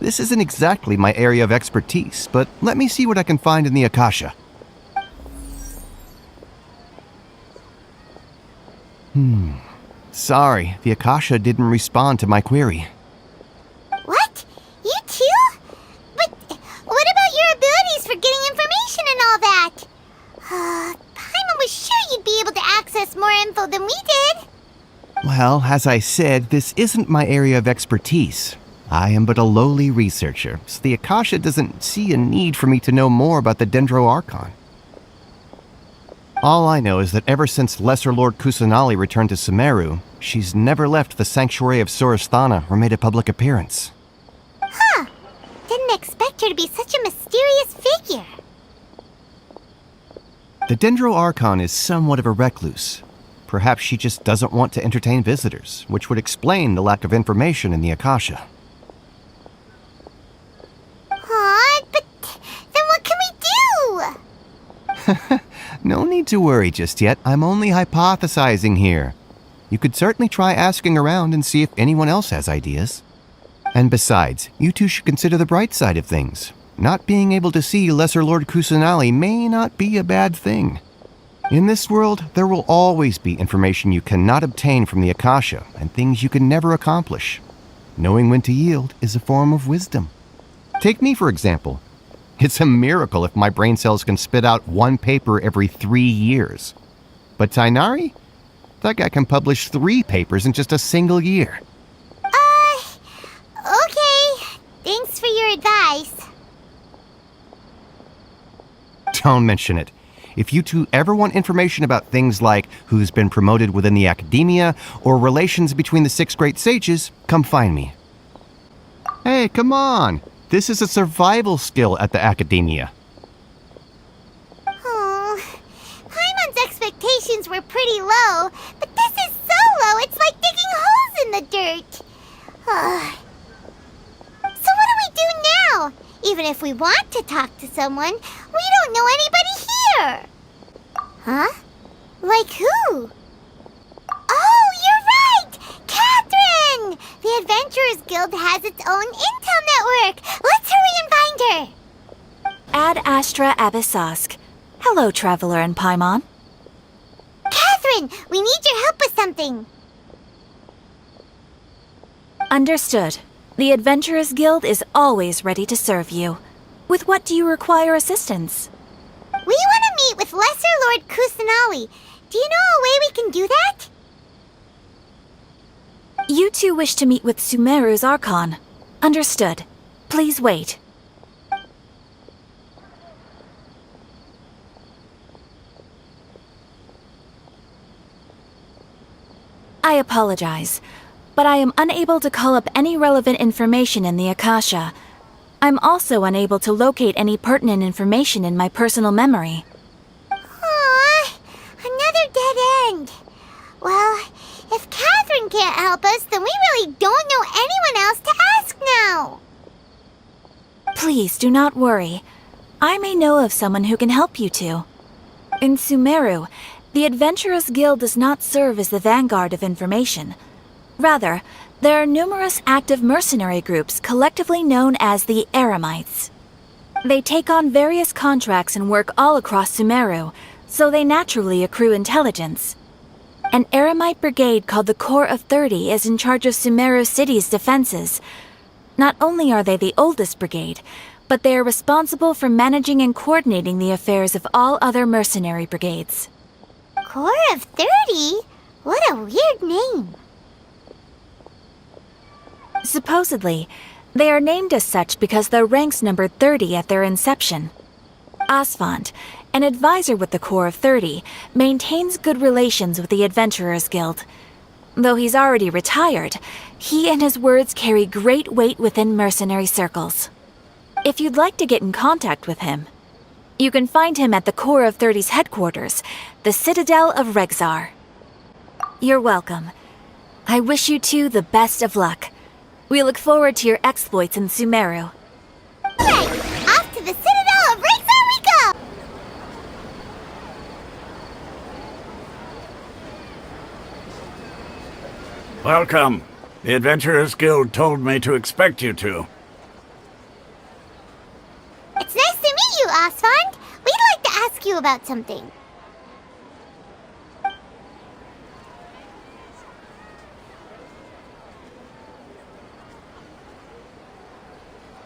Speaker 11: This isn't exactly my area of expertise, but let me see what I can find in the Akasha. Sorry, the Akasha didn't respond to my query.
Speaker 1: What? You too? But what about your abilities for getting information and all that? Paimon was sure you'd be able to access more info than we did.
Speaker 11: Well, as I said, this isn't my area of expertise. I am but a lowly researcher, so the Akasha doesn't see a need for me to know more about the Dendro Archon. All I know is that ever since Lesser Lord Kusanali returned to Sumeru, she's never left the sanctuary of Surasthana or made a public appearance.
Speaker 1: Huh. Didn't expect her to be such a mysterious figure.
Speaker 11: The Dendro Archon is somewhat of a recluse. Perhaps she just doesn't want to entertain visitors, which would explain the lack of information in the Akasha.
Speaker 1: Aw, but then what can we do?
Speaker 11: No need to worry just yet. I'm only hypothesizing here. You could certainly try asking around and see if anyone else has ideas. And besides, you two should consider the bright side of things. Not being able to see Lesser Lord Kusanali may not be a bad thing. In this world, there will always be information you cannot obtain from the Akasha and things you can never accomplish. Knowing when to yield is a form of wisdom. Take me, for example. It's a miracle if my brain cells can spit out one paper every 3 years. But Tainari? That guy can publish 3 papers in just a single year.
Speaker 1: Okay. Thanks for your advice.
Speaker 11: Don't mention it. If you two ever want information about things like who's been promoted within the academia or relations between the 6 great sages, come find me. Hey, come on! This is a survival skill at the academia.
Speaker 1: Oh, Paimon's expectations were pretty low, but this is so low it's like digging holes in the dirt. So what do we do now? Even if we want to talk to someone, we don't know anybody here. Huh? Like who? Oh, you're right! Catherine! The Adventurers Guild has its own intel network. Let's hurry and find her.
Speaker 12: Ad Astra Abyssosk. Hello, Traveler and Paimon.
Speaker 1: Catherine, we need your help with something.
Speaker 12: Understood. The Adventurers Guild is always ready to serve you. With what do you require assistance?
Speaker 1: We want to meet with Lesser Lord Kusanali. Do you know a way we can do that?
Speaker 12: You two wish to meet with Sumeru's Archon. Understood. Please wait. I apologize, but I am unable to call up any relevant information in the Akasha. I'm also unable to locate any pertinent information in my personal memory.
Speaker 1: Aww, another dead end. Well, if Catherine can't help us, then we really don't know anyone else to ask now.
Speaker 12: Please do not worry. I may know of someone who can help you two. In Sumeru, the Adventurers Guild does not serve as the vanguard of information. Rather, there are numerous active mercenary groups collectively known as the Eremites. They take on various contracts and work all across Sumeru, so they naturally accrue intelligence. An Eremite brigade called the Corps of 30 is in charge of Sumeru City's defenses. Not only are they the oldest brigade, but they are responsible for managing and coordinating the affairs of all other mercenary brigades.
Speaker 1: Corps of 30? What a weird name.
Speaker 12: Supposedly, they are named as such because their ranks numbered 30 at their inception. Asfand, an advisor with the Corps of 30, maintains good relations with the Adventurers Guild. Though he's already retired, he and his words carry great weight within mercenary circles. If you'd like to get in contact with him, you can find him at the Corps of 30's headquarters, the Citadel of Rexar. You're welcome. I wish you two the best of luck. We look forward to your exploits in Sumeru.
Speaker 1: Right, off to the Citadel of Rexar we go!
Speaker 13: Welcome. The Adventurers Guild told me to expect you two.
Speaker 1: It's nice to meet you, Asfand. We'd like to ask you about something.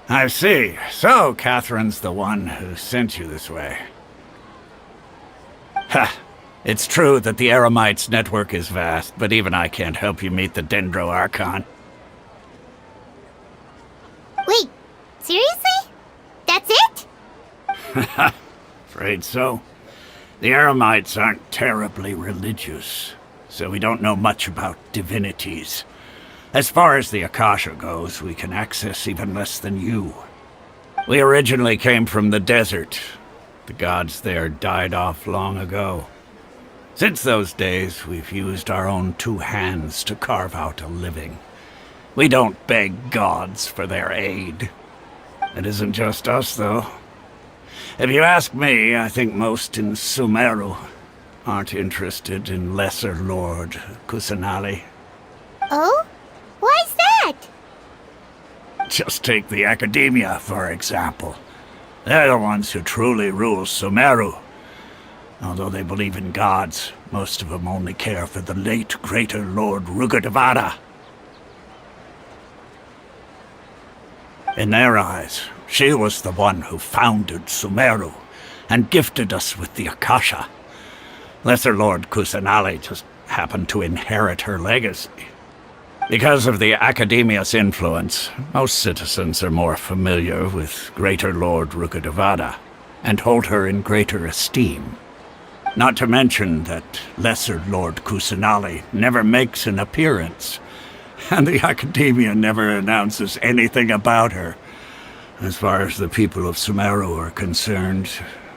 Speaker 13: I see. So, Catherine's the one who sent you this way. Ha! It's true that the Eremites' network is vast, but even I can't help you meet the Dendro Archon.
Speaker 1: Wait, seriously? That's it?
Speaker 13: Afraid so. The Eremites aren't terribly religious, so we don't know much about divinities. As far as the Akasha goes, we can access even less than you. We originally came from the desert. The gods there died off long ago. Since those days, we've used our own 2 hands to carve out a living. We don't beg gods for their aid. It isn't just us, though. If you ask me, I think most in Sumeru aren't interested in Lesser Lord Kusanali.
Speaker 1: Oh? Why's that?
Speaker 13: Just take the Academia, for example. They're the ones who truly rule Sumeru. Although they believe in gods, most of them only care for the late Greater Lord Rugadavada. In their eyes, she was the one who founded Sumeru and gifted us with the Akasha. Lesser Lord Kusanali just happened to inherit her legacy. Because of the Academia's influence, most citizens are more familiar with Greater Lord Rugadavada and hold her in greater esteem. Not to mention that Lesser Lord Kusanali never makes an appearance, and the Academia never announces anything about her. As far as the people of Sumeru are concerned,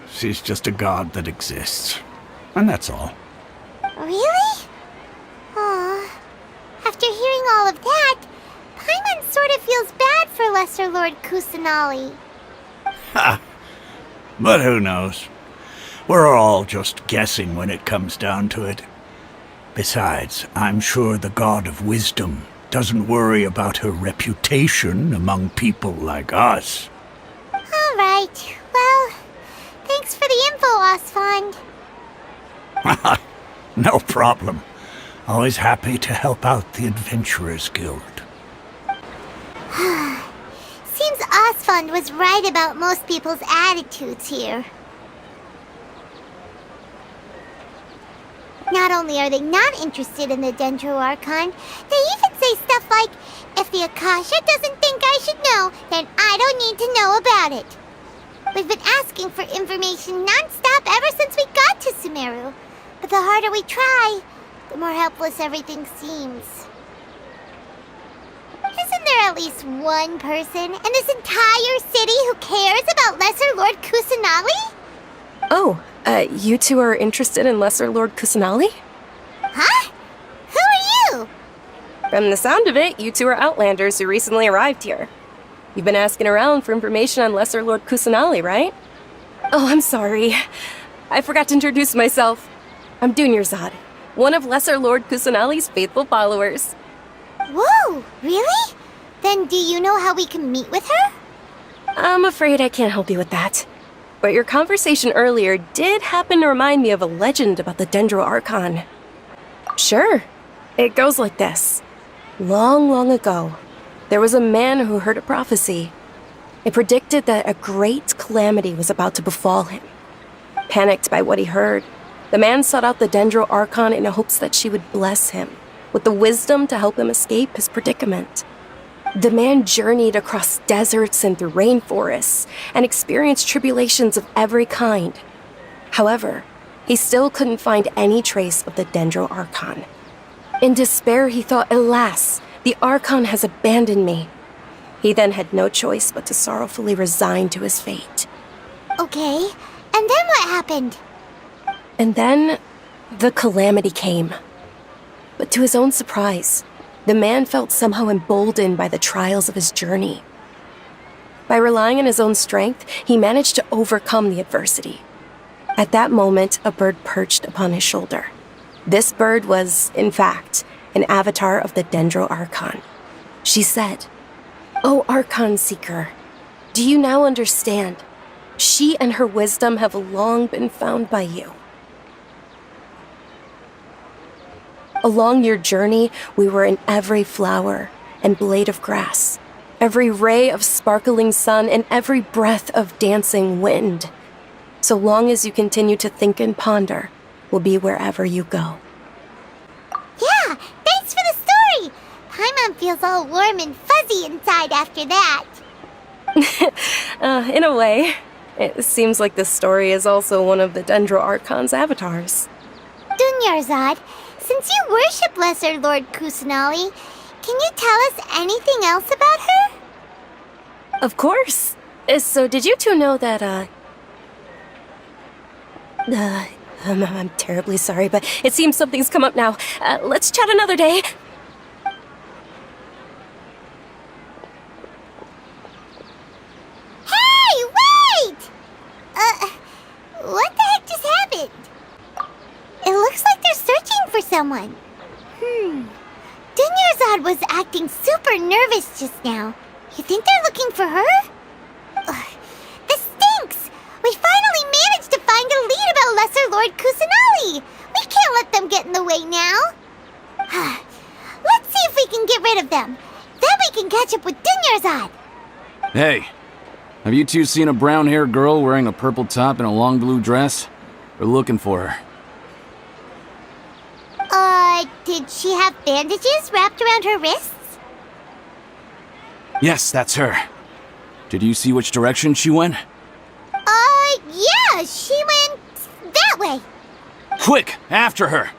Speaker 13: she's just a god that exists. And that's all.
Speaker 1: Really? Aw. After hearing all of that, Paimon sort of feels bad for Lesser Lord Kusanali.
Speaker 13: Ha! But who knows? We're all just guessing when it comes down to it. Besides, I'm sure the God of Wisdom doesn't worry about her reputation among people like us.
Speaker 1: All right. Well, thanks for the info, Osfond.
Speaker 13: No problem. Always happy to help out the Adventurers Guild.
Speaker 1: Seems Osfond was right about most people's attitudes here. Not only are they not interested in the Dendro Archon, they even say stuff like, if the Akasha doesn't think I should know, then I don't need to know about it. We've been asking for information non-stop ever since we got to Sumeru. But the harder we try, the more helpless everything seems. Isn't there at least one person in this entire city who cares about Lesser Lord Kusanali?
Speaker 14: Oh, you two are interested in Lesser Lord Kusanali?
Speaker 1: Huh? Who are you?
Speaker 14: From the sound of it, you two are Outlanders who recently arrived here. You've been asking around for information on Lesser Lord Kusanali, right? Oh, I'm sorry. I forgot to introduce myself. I'm Dunyarzad, one of Lesser Lord Kusanali's faithful followers.
Speaker 1: Whoa, really? Then do you know how we can meet with her?
Speaker 14: I'm afraid I can't help you with that. But your conversation earlier did happen to remind me of a legend about the Dendro Archon. Sure. It goes like this. Long, long ago, there was a man who heard a prophecy. It predicted that a great calamity was about to befall him. Panicked by what he heard, the man sought out the Dendro Archon in hopes that she would bless him with the wisdom to help him escape his predicament. The man journeyed across deserts and through rainforests and experienced tribulations of every kind. However, he still couldn't find any trace of the Dendro Archon. In despair, he thought, alas, the Archon has abandoned me. He then had no choice but to sorrowfully resign to his fate.
Speaker 1: Okay, and then what happened?
Speaker 14: And then, the calamity came. But to his own surprise, the man felt somehow emboldened by the trials of his journey. By relying on his own strength, he managed to overcome the adversity. At that moment, a bird perched upon his shoulder. This bird was, in fact, an avatar of the Dendro Archon. She said, "O Archon Seeker, do you now understand? She and her wisdom have long been found by you. Along your journey, we were in every flower and blade of grass, every ray of sparkling sun, and every breath of dancing wind. So long as you continue to think and ponder, we'll be wherever you go."
Speaker 1: Yeah, thanks for the story! Paimon feels all warm and fuzzy inside after that.
Speaker 14: In a way, it seems like this story is also one of the Dendro Archon's avatars.
Speaker 1: Dunyarzad, since you worship Lesser Lord Kusanali, can you tell us anything else about her?
Speaker 14: Of course. So did you two know that, I'm terribly sorry, but it seems something's come up now. Let's chat another day.
Speaker 1: Hey, wait! someone. Dunyarzad was acting super nervous just now. You think they're looking for her? Ugh, this stinks! We finally managed to find a lead about Lesser Lord Kusanali! We can't let them get in the way now! Let's see if we can get rid of them. Then we can catch up with Dunyarzad!
Speaker 15: Hey, have you two seen a brown-haired girl wearing a purple top and a long blue dress? We're looking for her.
Speaker 1: Did she have bandages wrapped around her wrists?
Speaker 15: Yes, that's her. Did you see which direction she went?
Speaker 1: Yeah, she went that way.
Speaker 15: Quick, after her!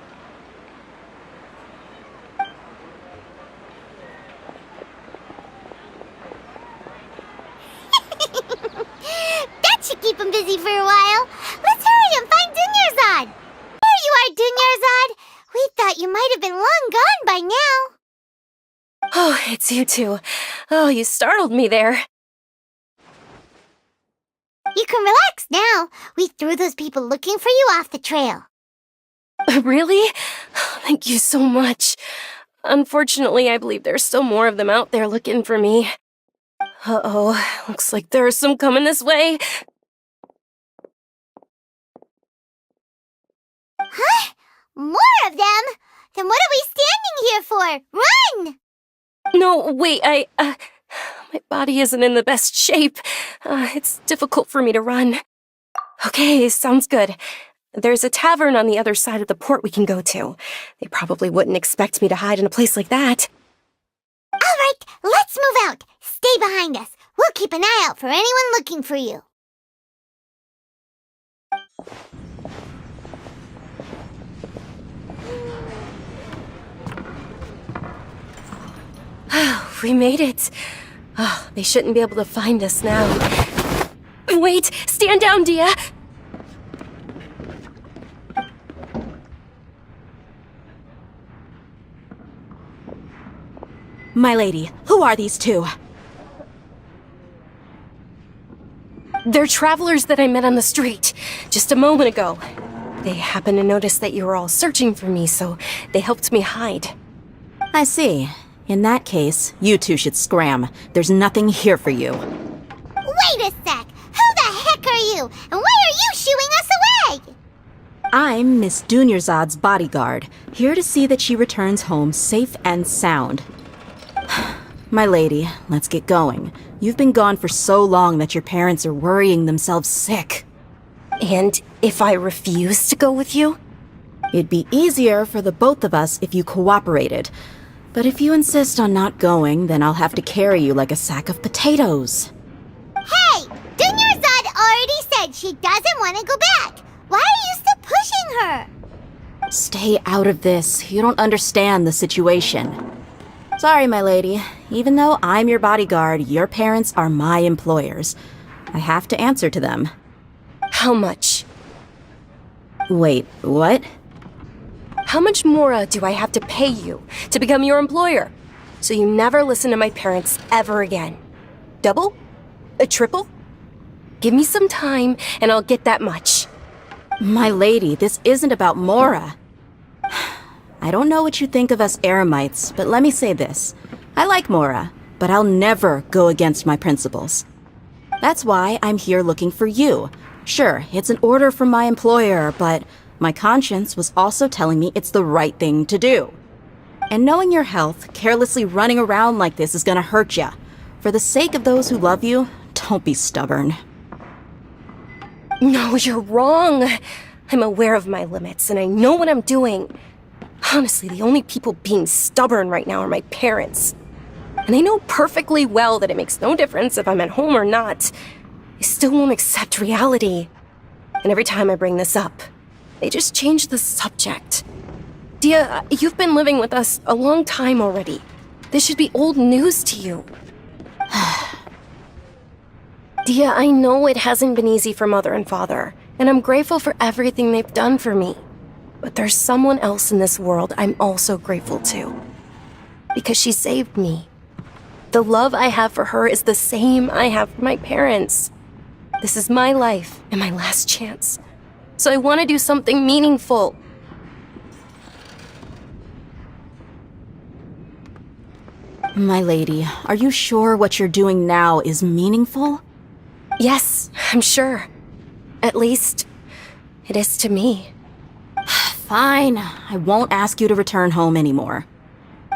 Speaker 1: That should keep him busy for a while. Let's hurry and find Dunyarzad. There you are, Dunyarzad. We thought you might have been long gone by now.
Speaker 14: Oh, it's you two. Oh, you startled me there.
Speaker 1: You can relax now. We threw those people looking for you off the trail.
Speaker 14: Really? Thank you so much. Unfortunately, I believe there's still more of them out there looking for me. Uh-oh, looks like there's some coming this way.
Speaker 1: Huh? More of them? Then what are we standing here for? Run!
Speaker 14: No, wait, my body isn't in the best shape. It's difficult for me to run. Okay, sounds good. There's a tavern on the other side of the port we can go to. They probably wouldn't expect me to hide in a place like that.
Speaker 1: All right, let's move out. Stay behind us. We'll keep an eye out for anyone looking for you.
Speaker 14: We made it. Oh, they shouldn't be able to find us now. Wait! Stand down, Dia!
Speaker 12: My lady, who are these two?
Speaker 14: They're travelers that I met on the street just a moment ago. They happened to notice that you were all searching for me, so they helped me hide.
Speaker 12: I see. In that case, you two should scram. There's nothing here for you.
Speaker 1: Wait a sec! Who the heck are you? And why are you shooing us away?
Speaker 12: I'm Miss Dunyarzad's bodyguard, here to see that she returns home safe and sound. My lady, let's get going. You've been gone for so long that your parents are worrying themselves sick.
Speaker 14: And if I refuse to go with you?
Speaker 12: It'd be easier for the both of us if you cooperated. But if you insist on not going, then I'll have to carry you like a sack of potatoes.
Speaker 1: Hey! Dunyarzad already said she doesn't want to go back. Why are you still pushing her?
Speaker 12: Stay out of this. You don't understand the situation. Sorry, my lady. Even though I'm your bodyguard, your parents are my employers. I have to answer to them.
Speaker 14: How much?
Speaker 12: Wait, what?
Speaker 14: How much more do I have to pay you to become your employer? So you never listen to my parents ever again. Double? A triple? Give me some time and I'll get that much.
Speaker 12: My lady, this isn't about Mora. I don't know what you think of us Eremites, but let me say this. I like Mora, but I'll never go against my principles. That's why I'm here looking for you. Sure, it's an order from my employer, but my conscience was also telling me it's the right thing to do. And knowing your health, carelessly running around like this is gonna hurt ya. For the sake of those who love you, don't be stubborn.
Speaker 14: No, you're wrong. I'm aware of my limits and I know what I'm doing. Honestly, the only people being stubborn right now are my parents. And they know perfectly well that it makes no difference if I'm at home or not. They still won't accept reality. And every time I bring this up, they just change the subject. Dia, you've been living with us a long time already. This should be old news to you. Dia, I know it hasn't been easy for Mother and Father, and I'm grateful for everything they've done for me. But there's someone else in this world I'm also grateful to. Because she saved me. The love I have for her is the same I have for my parents. This is my life and my last chance. So I want to do something meaningful.
Speaker 16: My lady, are you sure what you're doing now is meaningful?
Speaker 14: Yes, I'm sure. At least, it is to me.
Speaker 16: Fine, I won't ask you to return home anymore.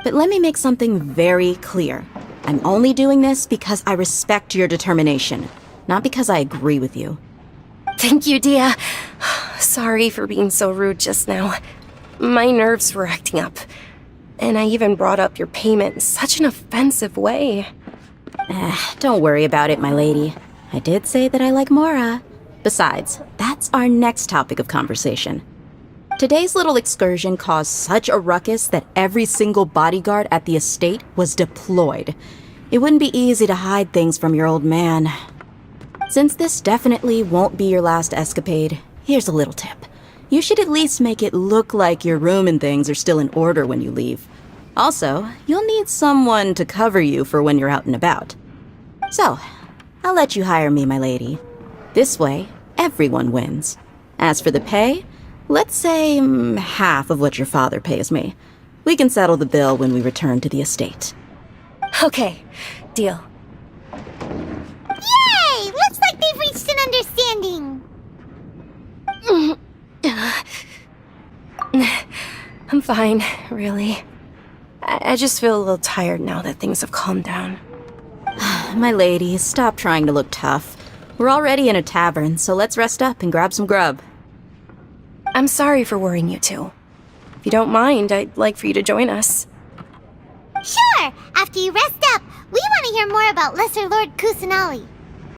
Speaker 16: But let me make something very clear. I'm only doing this because I respect your determination, not because I agree with you.
Speaker 14: Thank you, Dia. Sorry for being so rude just now. My nerves were acting up. And I even brought up your payment in such an offensive way.
Speaker 16: Don't worry about it, my lady. I did say that I like Mora. Besides, that's our next topic of conversation. Today's little excursion caused such a ruckus that every single bodyguard at the estate was deployed. It wouldn't be easy to hide things from your old man. Since this definitely won't be your last escapade, here's a little tip. You should at least make it look like your room and things are still in order when you leave. Also, you'll need someone to cover you for when you're out and about. So, I'll let you hire me, my lady. This way, everyone wins. As for the pay, let's say half of what your father pays me. We can settle the bill when we return to the estate.
Speaker 14: Okay, deal.
Speaker 1: Yay! Looks like they've reached an understanding.
Speaker 14: I'm fine, really. I just feel a little tired now that things have calmed down.
Speaker 16: My lady, stop trying to look tough. We're already in a tavern, so let's rest up and grab some grub.
Speaker 14: I'm sorry for worrying you two. If you don't mind, I'd like for you to join us.
Speaker 1: Sure! After you rest up, we want to hear more about Lesser Lord Kusanali.